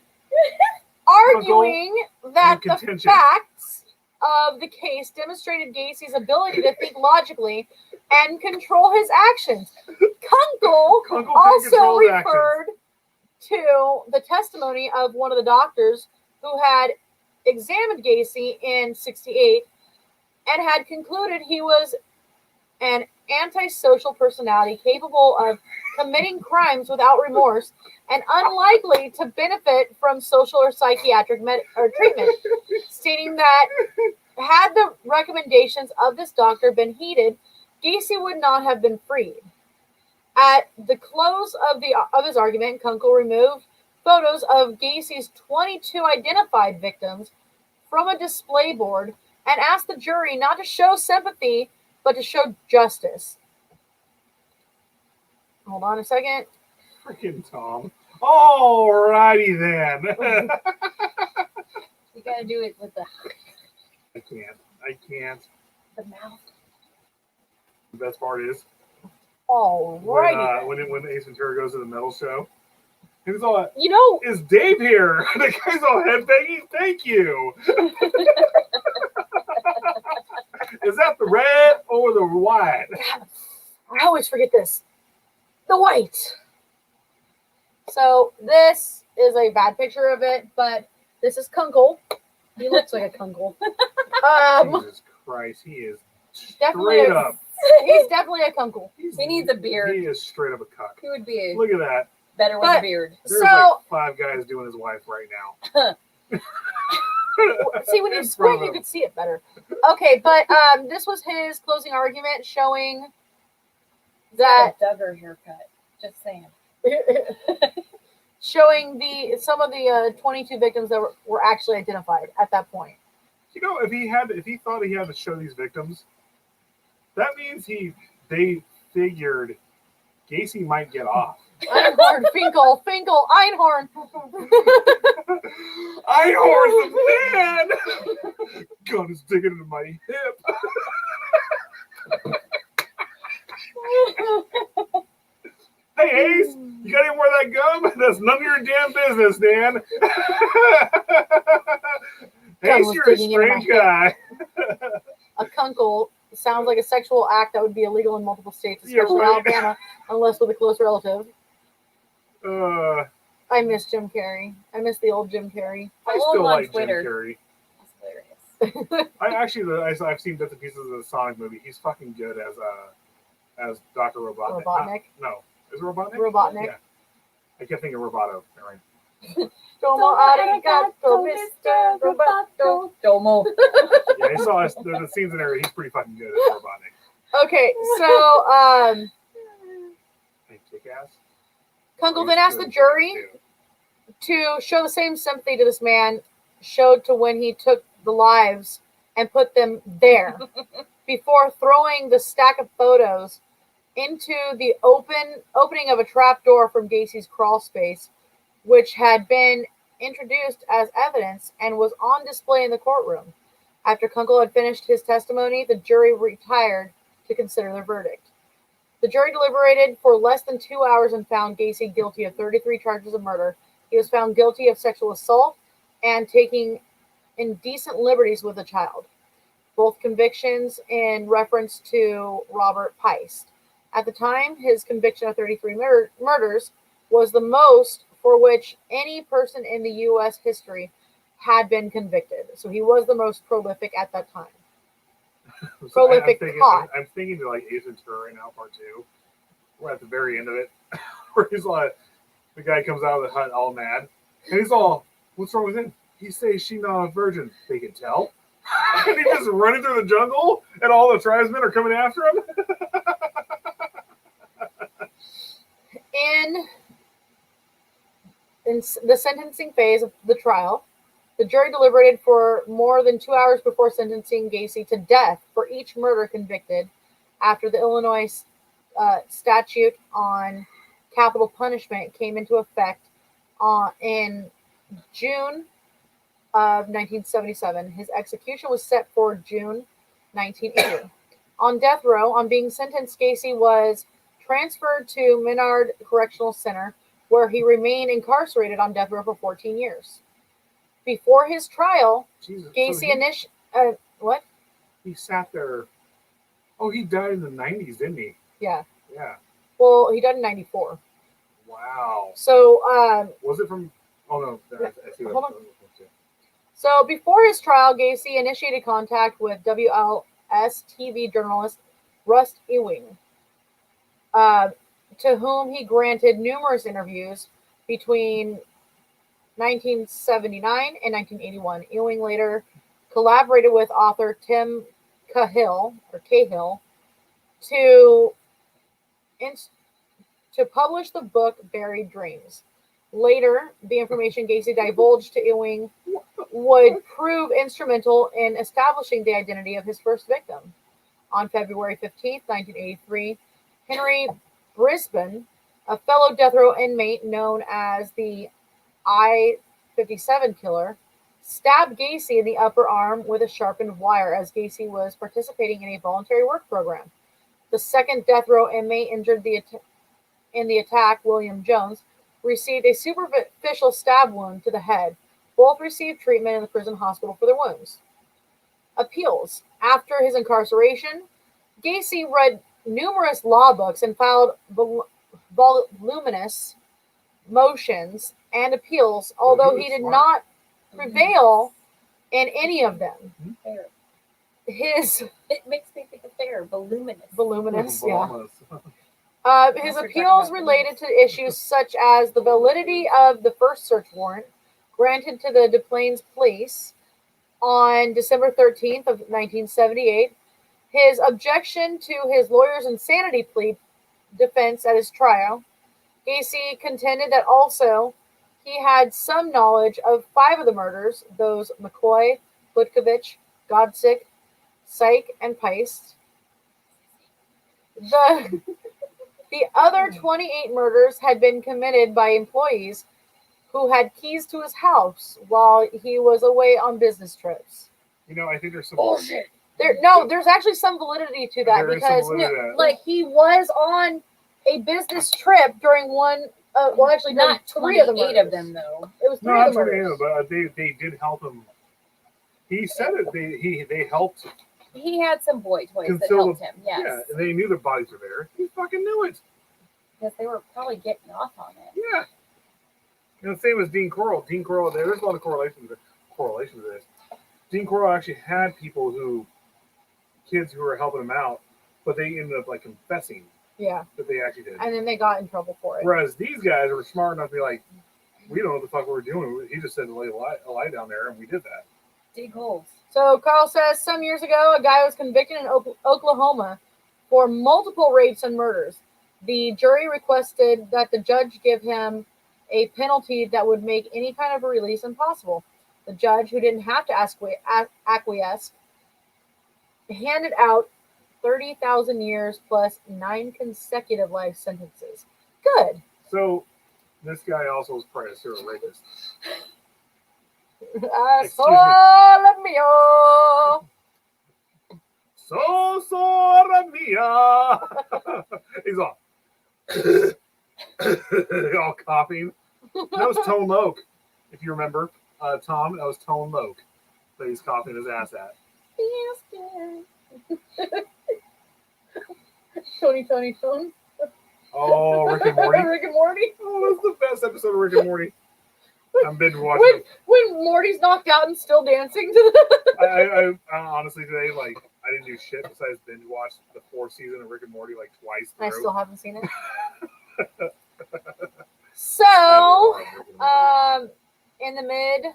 arguing that and the contention. facts of the case demonstrated Gacy's ability to think logically and control his actions. Kunkel Kunkel also control his actions. referred to the testimony of one of the doctors who had examined Gacy in '68 and had concluded he was an antisocial personality capable of committing crimes without remorse and unlikely to benefit from social or psychiatric treatment, stating that had the recommendations of this doctor been heeded, Gacy would not have been freed. At the close of his argument, Kunkel removed photos of Gacy's 22 identified victims from a display board and asked the jury not to show sympathy, but to show justice. Hold on a second. Freaking Tom. Alrighty then. You gotta do it with the I can't. mouth. The best part is Alrighty. when Ace Ventura goes to the metal show, he's all, You know, "Is Dave here?" The guy's all headbanging. Thank you. Is that the red or the white? I always forget this. The white. So this is a bad picture of it, but this is Kunkel. He looks like a Kunkel. Jesus Christ, he is Definitely straight a- up. He's definitely a Kunkel. He needs a beard. He is straight up a cuck. He would be Look at that. better with But- a beard. There's So- like 5 guys doing his wife right now. See, when you squint, you could see it better. Okay, but this was his closing argument showing that Duggar haircut. Just saying. showing some of the 22 victims that were actually identified at that point. You know, if he thought he had to show these victims, that means they figured Gacy might get off. Einhorn, Finkel, Einhorn. Einhorn's the man! Gun is digging into my hip. Hey, Ace, you got any more of that gum? That's none of your damn business, Dan. Ace, you're a strange guy. A kunkel sounds like a sexual act that would be illegal in multiple states, especially Alabama, unless with a close relative. I miss Jim Carrey. I miss the old Jim Carrey. I still like Twitter. Jim Carrey. That's hilarious. I've seen bits and pieces of the Sonic movie. He's fucking good as Dr. Robotnik. Robotnik? No. Is it Robotnik? Robotnik. Yeah. I kept thinking Roboto. Right. Domo arigato, Mr. Roboto. Domo. Yeah, I saw the scenes in there. He's pretty fucking good as Robotnik. Okay, so Hey, kick-ass. Kunkel then asked the jury to show the same sympathy to this man showed to when he took the lives and put them there before throwing the stack of photos into the opening of a trap door from Gacy's crawl space, which had been introduced as evidence and was on display in the courtroom. After Kunkel had finished his testimony, the jury retired to consider their verdict. The jury deliberated for less than 2 hours and found Gacy guilty of 33 charges of murder. He was found guilty of sexual assault and taking indecent liberties with a child, both convictions in reference to Robert Peist. At the time, his conviction of 33 murders was the most for which any person in the U.S. history had been convicted. So he was the most prolific at that time. Prolific caught. I'm thinking to like Ace Ventura right now, part 2. We're at the very end of it, where he's like, the guy comes out of the hut all mad, and he's all, "What's wrong with him? He says she's not a virgin. They can tell." And he's just running through the jungle, and all the tribesmen are coming after him. In the sentencing phase of the trial, the jury deliberated for more than 2 hours before sentencing Gacy to death for each murder convicted after the Illinois statute on capital punishment came into effect in June of 1977. His execution was set for June 1980. On death row, on being sentenced, Gacy was transferred to Menard Correctional Center, where he remained incarcerated on death row for 14 years. Before his trial, Jesus, Gacy what? He sat there. Oh, he died in the 90s, didn't he? Yeah. Yeah. Well, he died in 94. Wow. So, was it from? Oh no. I see hold on. So before his trial, Gacy initiated contact with WLS TV journalist Russ Ewing, to whom he granted numerous interviews between 1979 and 1981. Ewing later collaborated with author Tim Cahill to publish the book Buried Dreams. Later, the information Gacy divulged to Ewing would prove instrumental in establishing the identity of his first victim. On February 15th, 1983, Henry Brisbane, a fellow death row inmate known as the I-57 killer, stabbed Gacy in the upper arm with a sharpened wire as Gacy was participating in a voluntary work program. The second death row inmate injured in the attack, William Jones, received a superficial stab wound to the head. Both received treatment in the prison hospital for their wounds. Appeals. After his incarceration, Gacy read numerous law books and filed voluminous motions and appeals, although he did not prevail in any of them. Fair. It makes me think of fair. Voluminous, yeah. His appeals related to issues such as the validity of the first search warrant granted to the Des Plaines Police on December 13th of 1978. His objection to his lawyer's insanity plea defense at his trial, Gacy contended that also he had some knowledge of 5 of the murders, those McCoy, Butkovich, Godsick, Syke, and Peist. The other 28 murders had been committed by employees who had keys to his house while he was away on business trips. I think there's some Bullshit. There's actually some validity to that because like he was on a business trip during one. Actually, Not 3 of the 28 murders. of them though. It was 3 not of the murders. but they did help him. He said it. They helped. He had some boy toys that Conceal helped him. Yes. Yeah, and they knew the bodies were there. He fucking knew it. Because they were probably getting off on it. Yeah. The same as Dean Coral. Dean Coral. There's a lot of correlation to this. Dean Coral actually had kids who were helping him out, but they ended up like confessing. Yeah. That they actually did. And then they got in trouble for it. Whereas these guys were smart enough to be like, we don't know what the fuck we were doing. He just said to lay a lie down there, and we did that. Dig holes. So Carl says some years ago, a guy was convicted in Oklahoma for multiple rapes and murders. The jury requested that the judge give him a penalty that would make any kind of a release impossible. The judge, who didn't have to acquiesce, handed out 30,000 years plus 9 consecutive life sentences. Good. So this guy also was probably a serial rapist. Sola mia. Sola mia. He's all all coughing. That was Tone Loc, if you remember. Tom, that was Tone Loc that he's coughing his ass at. Tony. Oh, Rick and Morty. Rick and Morty. Oh, that's the best episode of Rick and Morty. I'm binge watching. When Morty's knocked out and still dancing to the. I honestly today, like, I didn't do shit besides binge watch the 4th season of Rick and Morty like twice. I still haven't seen it. So, in mid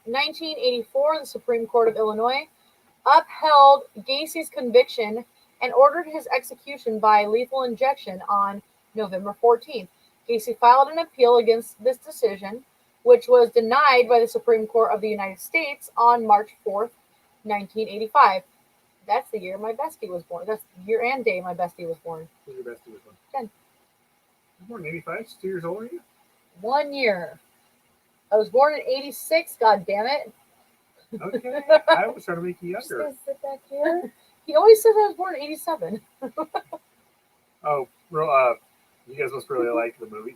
1984, the Supreme Court of Illinois upheld Gacy's conviction and ordered his execution by lethal injection on November 14th. Gacy filed an appeal against this decision, which was denied by the Supreme Court of the United States on March 4th, 1985. That's the year my bestie was born. That's the year and day my bestie was born. Who's your bestie was born? 10. Born in 85? She's 2 years older than you? 1 year. I was born in 86, god damn it. Okay. I was trying to make you younger. Sit back here. He always says I was born in 87. Oh, you guys must really like the movie.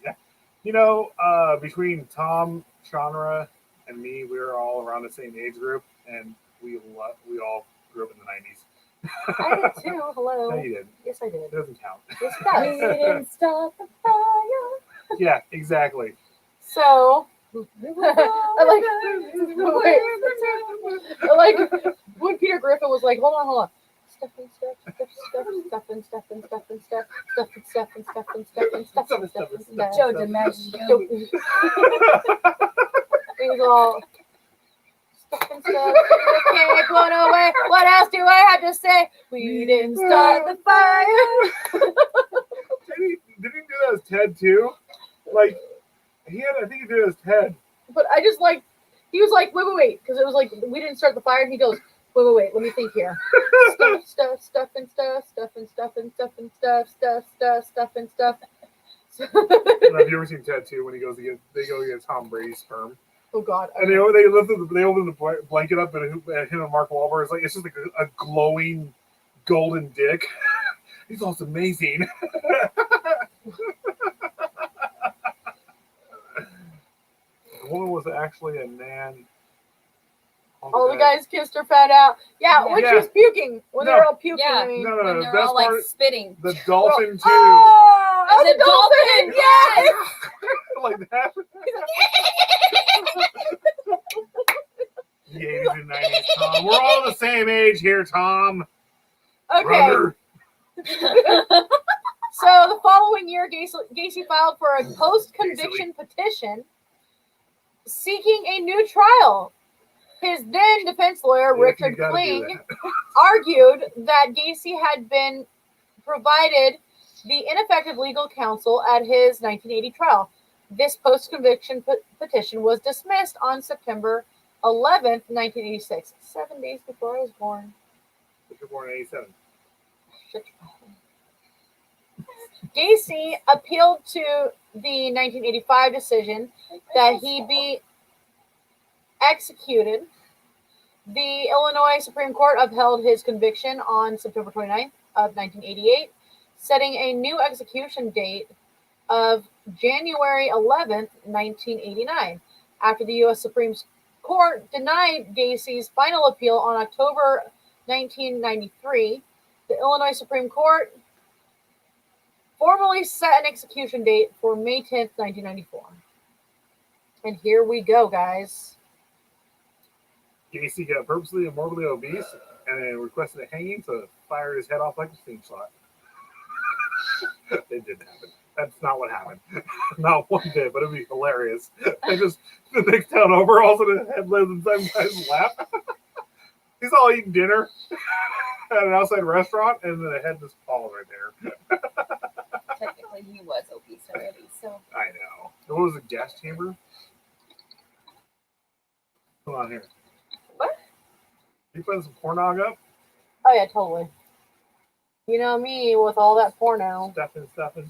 Between Tom, Chandra, and me, we were all around the same age group, and we all grew up in the 90s. I did too. Hello. No, you did. Yes, I did. It doesn't count. Yes, it does. We didn't start the fire. Yeah, exactly. So, I like when Peter Griffin was like, hold on. Stuff. Joe DiMaggio. He was all stuff. Can't go away. What else do I have to say? We didn't start the fire. Did he do that as Ted too? Like I think he did it as Ted. But I just like he was like, wait, because it was like we didn't start the fire, and he goes, wait, let me think here. Stuff. Have you ever seen Ted 2 when they go to get Tom Brady's sperm? Oh God! And they open the blanket up, and him and Mark Wahlberg is like it's just like a glowing golden dick. He's also amazing. The woman was actually a man. All the guys kissed her, found out. Yeah, when she was puking. When they were all puking. Yeah. I mean. No. When The they're best all like part, spitting. the dolphin too. Oh, the dolphin! Yes. Like that. The 80s and 90s, Tom. We're all the same age here, Tom. Okay. Brother. So the following year, Gacy filed for a post-conviction petition seeking a new trial. His then defense lawyer, Richard Kling, argued that Gacy had been provided the ineffective legal counsel at his 1980 trial. This post-conviction petition was dismissed on September 11th, 1986, 7 days before I was born. You were born in 87. Gacy appealed to the 1985 decision that he be executed. The Illinois Supreme Court upheld his conviction on September 29th of 1988, setting a new execution date of January 11th, 1989. After the U.S. Supreme Court denied Gacy's final appeal on October 1993, the Illinois Supreme Court formally set an execution date for May 10th, 1994. And here we go, guys. Gacy got purposely and morbidly obese and then requested a hanging, so fired his head off like a steam slot. It didn't happen. That's not what happened. Not one bit, but it'd be hilarious. And just the next town over, all of a sudden his head lives inside his lap. He's all eating dinner at an outside restaurant, and the head just falls right there. Technically, he was obese already, so. I know. And what was the gas chamber? Come on here. What? You putting some pornog up? Oh, yeah, totally. You know me with all that porno. Stuffing.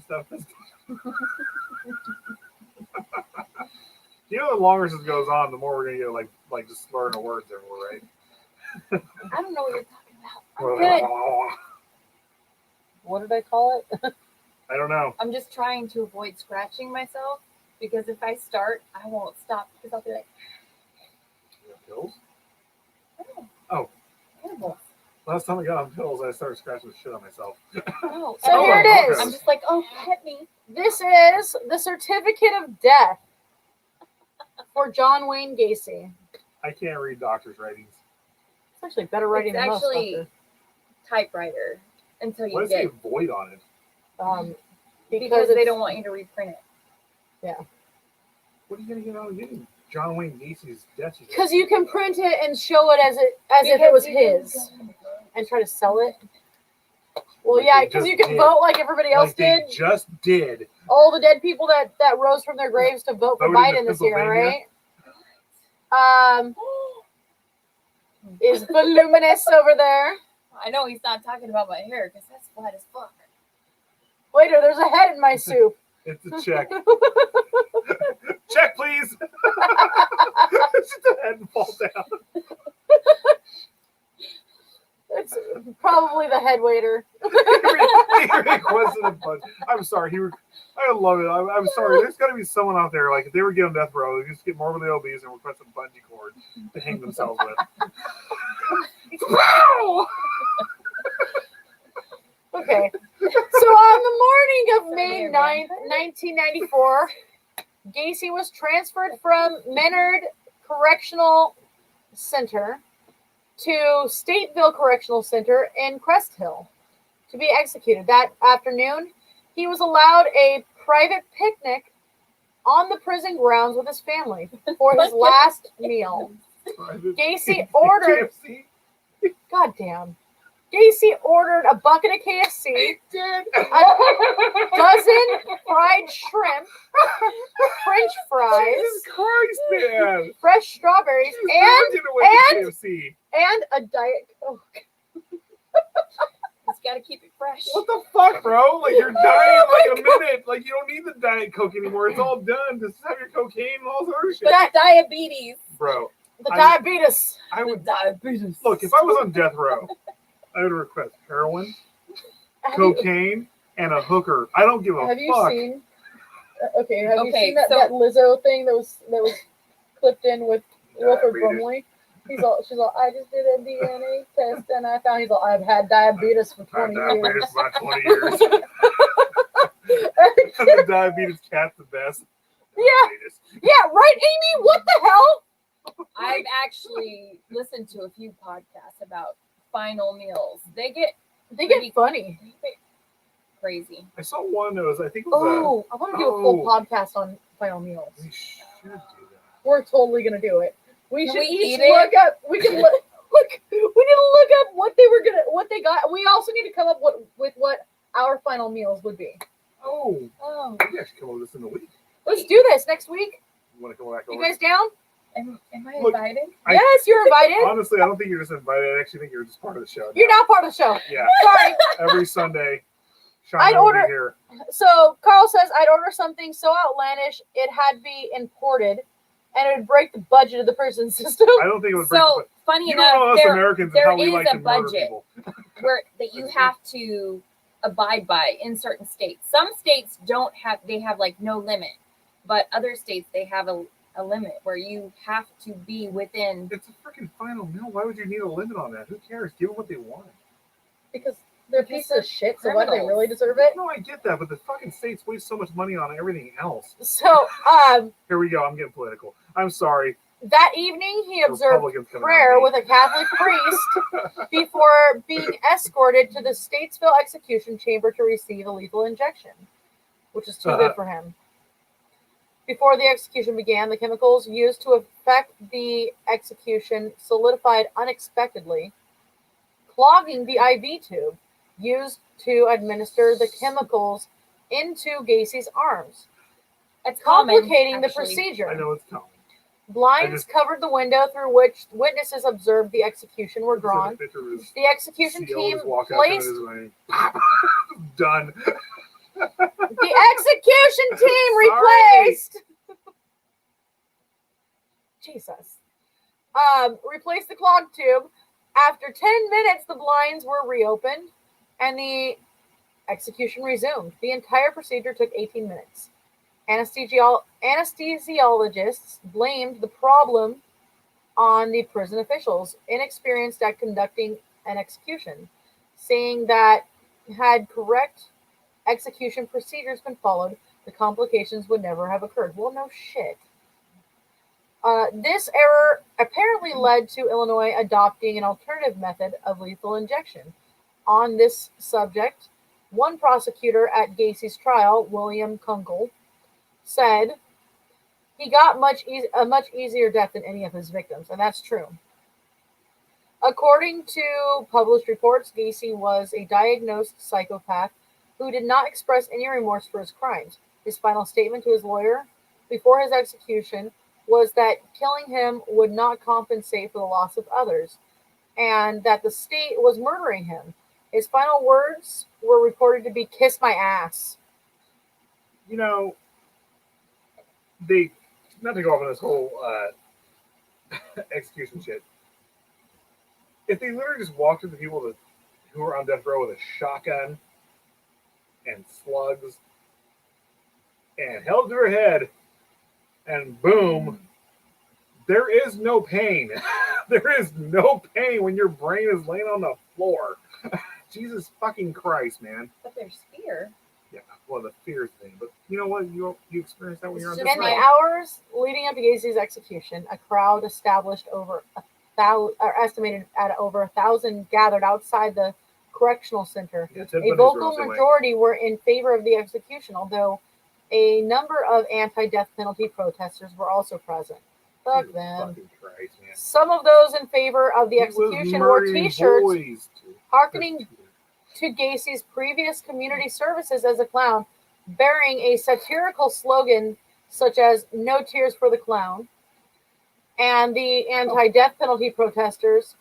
You know, the longer this goes on, the more we're going to get, like just slurring the words everywhere, right? I don't know what you're talking about. I'm good. What did I call it? I don't know. I'm just trying to avoid scratching myself because if I start, I won't stop because I'll be like, You have pills? oh, animals. Last time I got on pills, I started scratching the shit on myself. Oh, So here it is. I'm just like, oh, pet me. This is the certificate of death for John Wayne Gacy. I can't read doctors' writings. It's actually better writing It's than most. actually typewriter until Why you does it say get void on it? because they it's- don't want you to reprint it. What are you going to get out of getting John Wayne Gacy's death certificate? Because you can print it and show it as if it was his and try to sell it. Well, Like yeah, they because just you can did. vote like everybody else Like they did. just did. All the dead people that rose from their graves to vote for Voted in Biden this year, Pennsylvania. right? Is voluminous over there. I know he's not talking about my hair because that's flat as fuck. Waiter, there's a head in my soup. It's a check. Check, please. It's just a head and fall down. It's probably the head waiter. He requested a bunch. I'm sorry. I love it. I'm sorry. There's got to be someone out there, like, if they were getting on death row, they just get morbidly obese and request a bungee cord to hang themselves with. Wow! Okay. So on the morning of May 9th, 1994, Gacy was transferred from Menard Correctional Center to Stateville Correctional Center in Crest Hill to be executed. That afternoon, he was allowed a private picnic on the prison grounds with his family for his last meal. Gacy ordered... KFC? Goddamn. Gacy ordered a bucket of KFC, a dozen fried shrimp, French fries, Jesus Christ, man! fresh strawberries, Never get away and with KFC. a Diet Coke. He's got to keep it fresh. What the fuck, bro? Like, you're dying in like a minute. Like, you don't need the Diet Coke anymore. It's all done. Just have your cocaine and all this other shit. That diabetes. Bro, The diabetes. I would... Diabetes. Look, if I was on death row, I would request heroin, cocaine, and a hooker. I don't give a Have you fuck. seen? Okay, have you Okay, seen that so- Lizzo thing that was clipped in with Wilford Diabetes. Brumley? She's all, I just did a DNA test and I found he's all, I've had diabetes for I've 20 had years. diabetes for about 20 years. And the diabetes cat's the best. Yeah. Diabetes. Yeah, right, Amy? What the hell? I've actually listened to a few podcasts about final meals. They get They get funny. crazy. I saw one that was, I think it was Oh, I want to do a full podcast on final meals. we should do that. We're totally gonna do it. We Can should we each eat it? look up. We can look. Look. We need to look up what they got. We also need to come up with what our final meals would be. Oh, Oh, maybe I should come over this in a week. Let's do this next week. You want to come back over? You guys down? am I Look, invited? Yes, you're invited. Honestly, I don't think you're just invited. I actually think you're just part of the show. You're not part of the show. Yeah. Sorry. Every Sunday, Sean I'd will be order- here. So Carl says I'd order something so outlandish it had to be imported, and it would break the budget of the prison system. I don't think it would break So the funny You don't know enough, us there Americans and there how we is like a to murder budget. people. where that you have to abide by in certain states. Some states don't have, they have like no limit, but other states they have a limit where you have to be within. It's a freaking final meal. Why would you need a limit on that? Who cares? Give them what they want. Because they're Because pieces of shit, so why do they criminals. really deserve it? No, I get that, but the fucking states waste so much money on everything else. So, Here we go. I'm getting political. I'm sorry. that evening he observed Republicans coming prayer at me. with a Catholic priest before being escorted to the Statesville execution chamber to receive a lethal injection, which is too good for him. Before the execution began, the chemicals used to effect the execution solidified unexpectedly, clogging the IV tube used to administer the chemicals into Gacy's arms, It's common, complicating the actually. procedure. I know it's common. Blinds covered the window through which witnesses observed the execution were Just drawn. a picture of his The execution seal, team just walk up placed and it is like, done. the execution team Sorry. replaced. Jesus. Replaced the clogged tube. After 10 minutes, the blinds were reopened and the execution resumed. The entire procedure took 18 minutes. Anesthesiologists blamed the problem on the prison officials, inexperienced at conducting an execution, saying that had correct execution procedures been followed, the complications would never have occurred. Well, no shit. This error apparently led to Illinois adopting an alternative method of lethal injection. On this subject, one prosecutor at Gacy's trial, William Kunkel, said he got a much easier death than any of his victims, and that's true. According to published reports, Gacy was a diagnosed psychopath who did not express any remorse for his crimes. His final statement to his lawyer before his execution was that killing him would not compensate for the loss of others, and that the state was murdering him. His final words were reported to be, "Kiss my ass." You know, they, not to go off on this whole execution shit, if they literally just walked to the people who were on death row with a shotgun and slugs and held to her head and boom, there is no pain. There is no pain when your brain is laying on the floor. Jesus fucking Christ, man. But there's fear. Yeah, well, the fear thing. But you know what? You experience that when you're on It's death In the row. hours leading up to Gacy's execution, a crowd established estimated at over 1,000 gathered outside the correctional center. Yeah, Ted A Bundy's vocal real same way. majority were in favor of the execution, although a number of anti-death penalty protesters were also present. Fuck Jesus them. fucking Christ, man. Some of those in favor of the He was execution wore murdering T-shirts boys, too. hearkening to Gacy's previous community services as a clown, bearing a satirical slogan such as "No Tears for the Clown," and the anti-death penalty protesters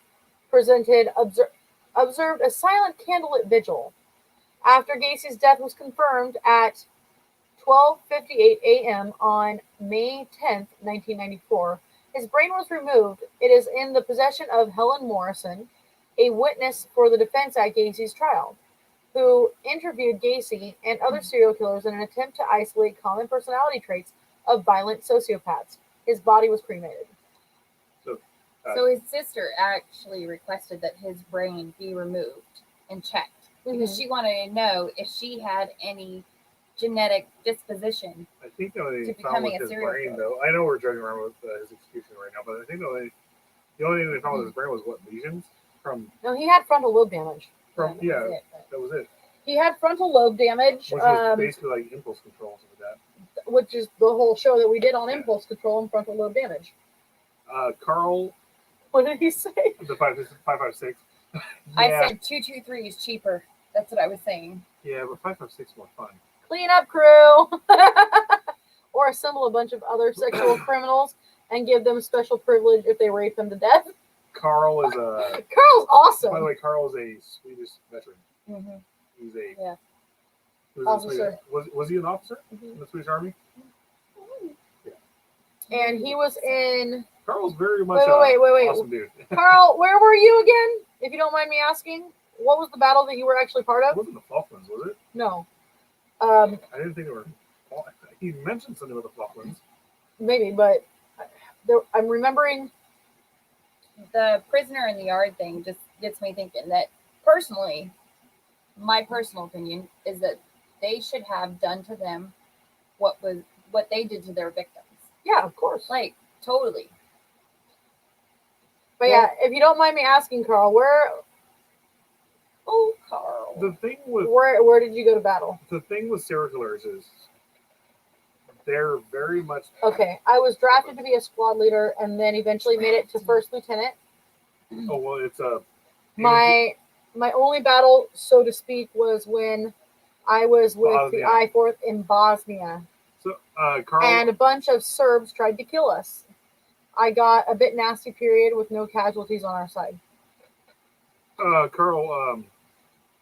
observed a silent candlelit vigil. After Gacy's death was confirmed at 12:58 a.m. on May 10th, 1994, his brain was removed. It is in the possession of Helen Morrison, a witness for the defense at Gacy's trial, who interviewed Gacy and other serial killers in an attempt to isolate common personality traits of violent sociopaths. His body was cremated. So his sister actually requested that his brain be removed and checked because she wanted to know if she had any genetic disposition. I think the only to thing found becoming with a his serial brain, killer. though, I know we're joking around with his execution right now, but I think the only thing they found with his brain was what, lesions? No, he had frontal lobe damage. From That was yeah, it, but- that was it. He had frontal lobe damage, Which was basically like impulse control, something like that. which is the whole show that we did on impulse control and frontal lobe damage. Carl. What did he say? The 5.56. I said 223 is cheaper. That's what I was saying. Yeah, but 5.56 is more fun. Clean up crew. Or assemble a bunch of other sexual criminals and give them special privilege if they rape them to death. Carl is Carl's awesome. By the way, Carl is a Swedish veteran. Mm-hmm. He's a officer. Was he an officer in the Swedish Army? Yeah. And he was in. Carl's very much wait. awesome dude. Carl, where were you again? If you don't mind me asking, what was the battle that you were actually part It of? wasn't the Falklands, was it? No. I didn't think it were. He mentioned something about the Falklands. Maybe, but I'm remembering. The prisoner in the yard thing just gets me thinking that personally, my personal opinion is that they should have done to them what they did to their victims. Yeah, of course. Like totally. But yeah, if you don't mind me asking, Carl, Carl. The thing with where did you go to battle? The thing with serial killers is they're very much Okay, I was drafted to be a squad leader and then eventually made it to first lieutenant. Oh well, it's a My only battle, so to speak, was when I was with the I-4th in Bosnia. So Carl And a bunch of Serbs tried to kill us. I got a bit nasty period with no casualties on our side. Carl,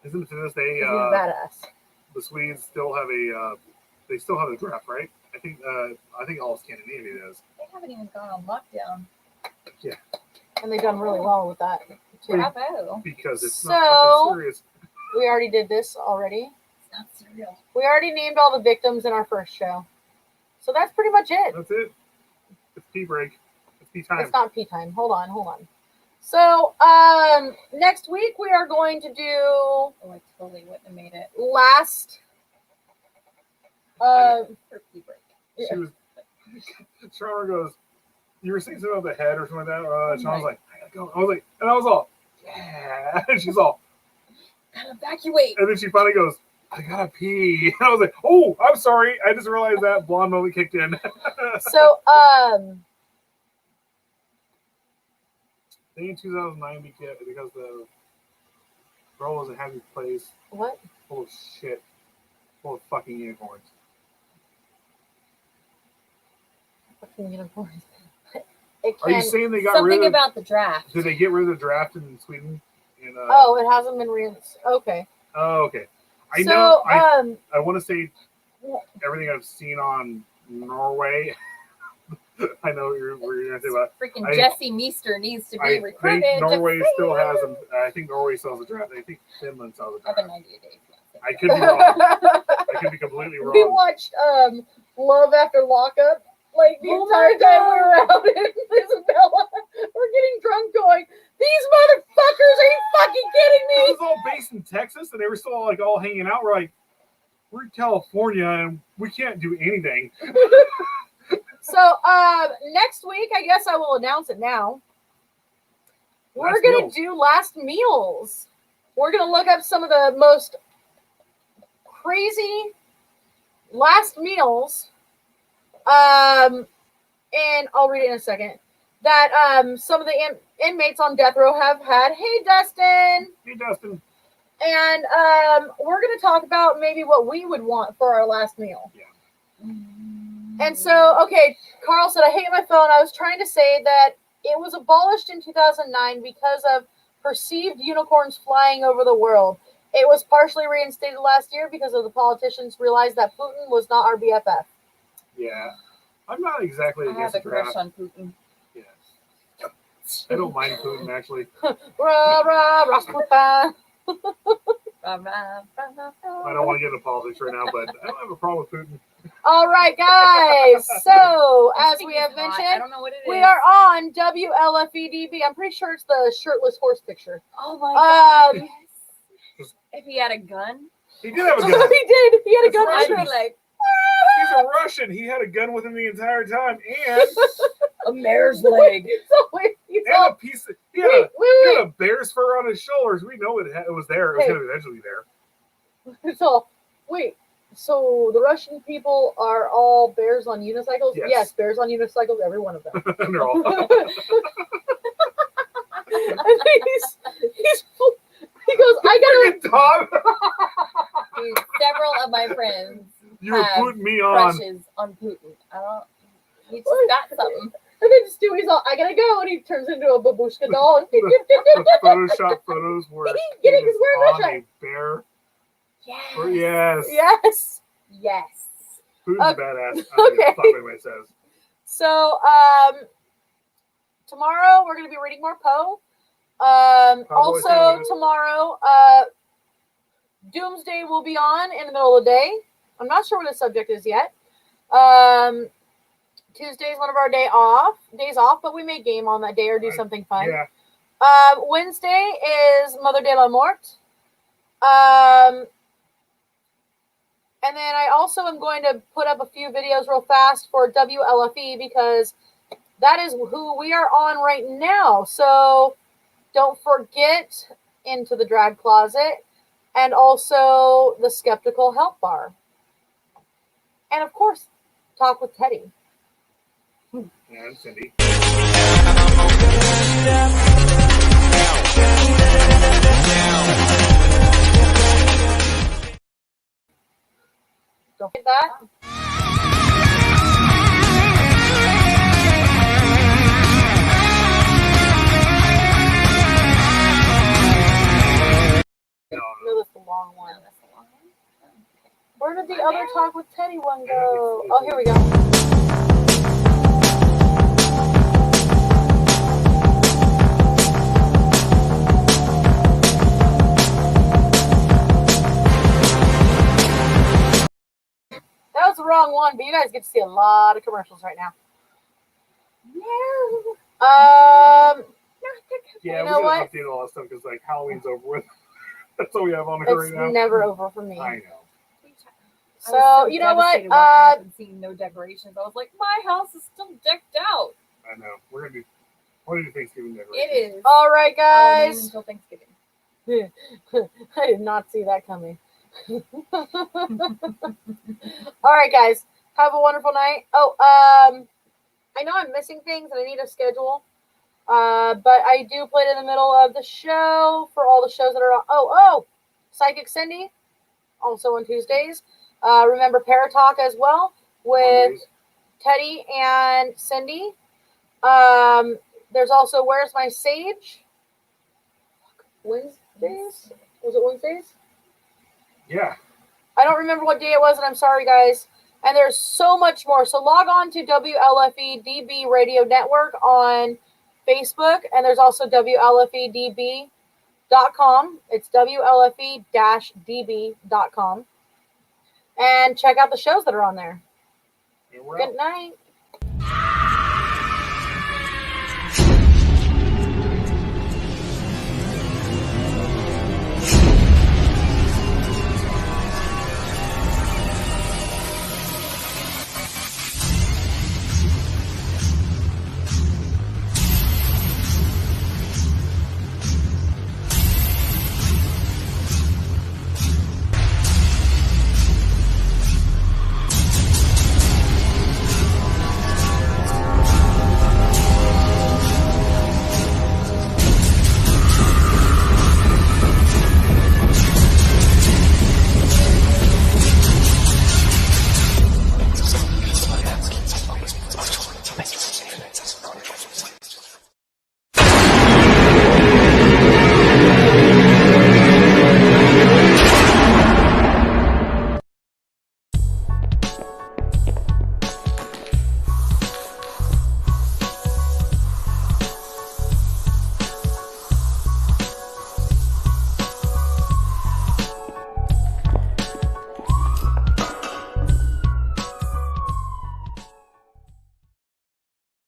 isn't it to this day He's badass. the Swedes still have they still have a draft, right? I think all of Scandinavia does. They haven't even gone on lockdown. Yeah. And they've done really well with that, too. Bravo. Because it's So- not fucking serious. We already did this already. It's not surreal. We already named all the victims in our first show. So that's pretty much it. That's it. It's pee break. It's pee time. It's not pee time. Hold on. So, next week we are going to do Oh, I totally wouldn't have made it. last. For pee break. She was. Charlotte goes, you were saying something about the head or something like that. Sean was like, I gotta go. I was like, and I was all, yeah. And she's all, Gotta evacuate. and then she finally goes, I gotta pee. And I was like, oh, I'm sorry. I just realized that blonde moment kicked in. So, I think in 2009 because the girl was a happy place what? full of shit, full of fucking unicorns. Fucking unicorns. Are you saying they got Something rid of? about the draft. Did they get rid of the draft in Sweden? Oh, it hasn't been okay. Oh, okay. I So, know. I want to say everything I've seen on Norway. I know what you're going to say about. Freaking Jesse Meester needs to be recruited. Norway still has them. I think Norway sells a draft. I think Finland sells a I have a draft. 90 days. I could be wrong. I could be completely wrong. We watched Love After Lockup like the entire time we were out in Isabella. We're getting drunk going, these motherfuckers, are you fucking kidding It me? was all based in Texas, and they were still all hanging out. We're like, we're in California, and we can't do anything. So next week, I guess I will announce it now. We're going to do last meals. We're going to look up some of the most crazy last meals. And I'll read it in a second. That some of the inmates on death row have had. Hey, Dustin. Hey, Dustin. And we're going to talk about maybe what we would want for our last meal. Yeah. And so, okay, Carl said, I hate my phone. I was trying to say that it was abolished in 2009 because of perceived unicorns flying over the world. It was partially reinstated last year because of the politicians realized that Putin was not our BFF. Yeah. I'm not exactly I have against a the crush draft. on Putin. Yeah. I don't mind Putin, actually. Rah, rah, Rasputin. I don't want to get into politics right now, but I don't have a problem with Putin. All right, guys. So, as we have I mentioned, don't know what it is. we are on WLFEDB. I'm pretty sure it's the shirtless horse picture. Oh my god. Just- If he had a gun, He did have a He gun. did. He had a That's gun. right. I'd be like, He's a Russian. He had a gun with him the entire time, and a mare's leg. a piece. He had Wait. a bear's fur on his shoulders. We know it was there. It was Hey. going to eventually be there. So, wait. So the Russian people are all bears on unicycles? Yes. Bears on unicycles, every one of them. They're all. And he goes, I Freaking Tom! Dude, several of my friends You were have putting me on. crushes on Putin. I don't. He just got something. And then Stewie's all, I gotta go, and he turns into a babushka doll. And The Photoshop photos where Get it, he is 'cause we're in on Russia. a bear. Yes. Yes. Yes. Yes. Who's Okay. badass? Okay. Stop anybody says. So, tomorrow we're gonna be reading more Poe. Also Sandwiches. tomorrow, Doomsday will be on in the middle of the day. I'm not sure what the subject is yet. Tuesday is one of our days off, but we may game on that day or do something fun. Yeah. Wednesday is Mother de la Morte. And then I also am going to put up a few videos real fast for WLFE because that is who we are on right now. So don't forget Into the Drag Closet and also the Skeptical Help Bar. And of course, Talk with Teddy. And Cindy. Don't forget that. No, that's the long one. No, that's the long one. Where did the other Talk with Teddy one go? Oh, here we go. That was the wrong one, but you guys get to see a lot of commercials right now. No. Yeah, You we know gotta what? update all that stuff because like Halloween's over with. That's all we have on here It's right now. never over for me. I know. So, you know what? Walking up and seeing no decorations. I was like, my house is still decked out. I know. We're gonna do Thanksgiving decorations. It is. All right, Halloween guys. until Thanksgiving. I did not see that coming. All right, guys. Have a wonderful night. Oh, I know I'm missing things and I need a schedule. But I do play it in the middle of the show for all the shows that are on. Oh, Psychic Cindy, also on Tuesdays. Remember Paratalk as well with Mondays. Teddy and Cindy. There's also Where's My Sage? Wednesdays? Was it Wednesdays? Yeah. I don't remember what day it was, and I'm sorry, guys. And there's so much more. So log on to WLFE DB Radio Network on Facebook, and there's also WLFEDB.com. It's WLFE-DB.com. And check out the shows that are on there. And we're Good out. night.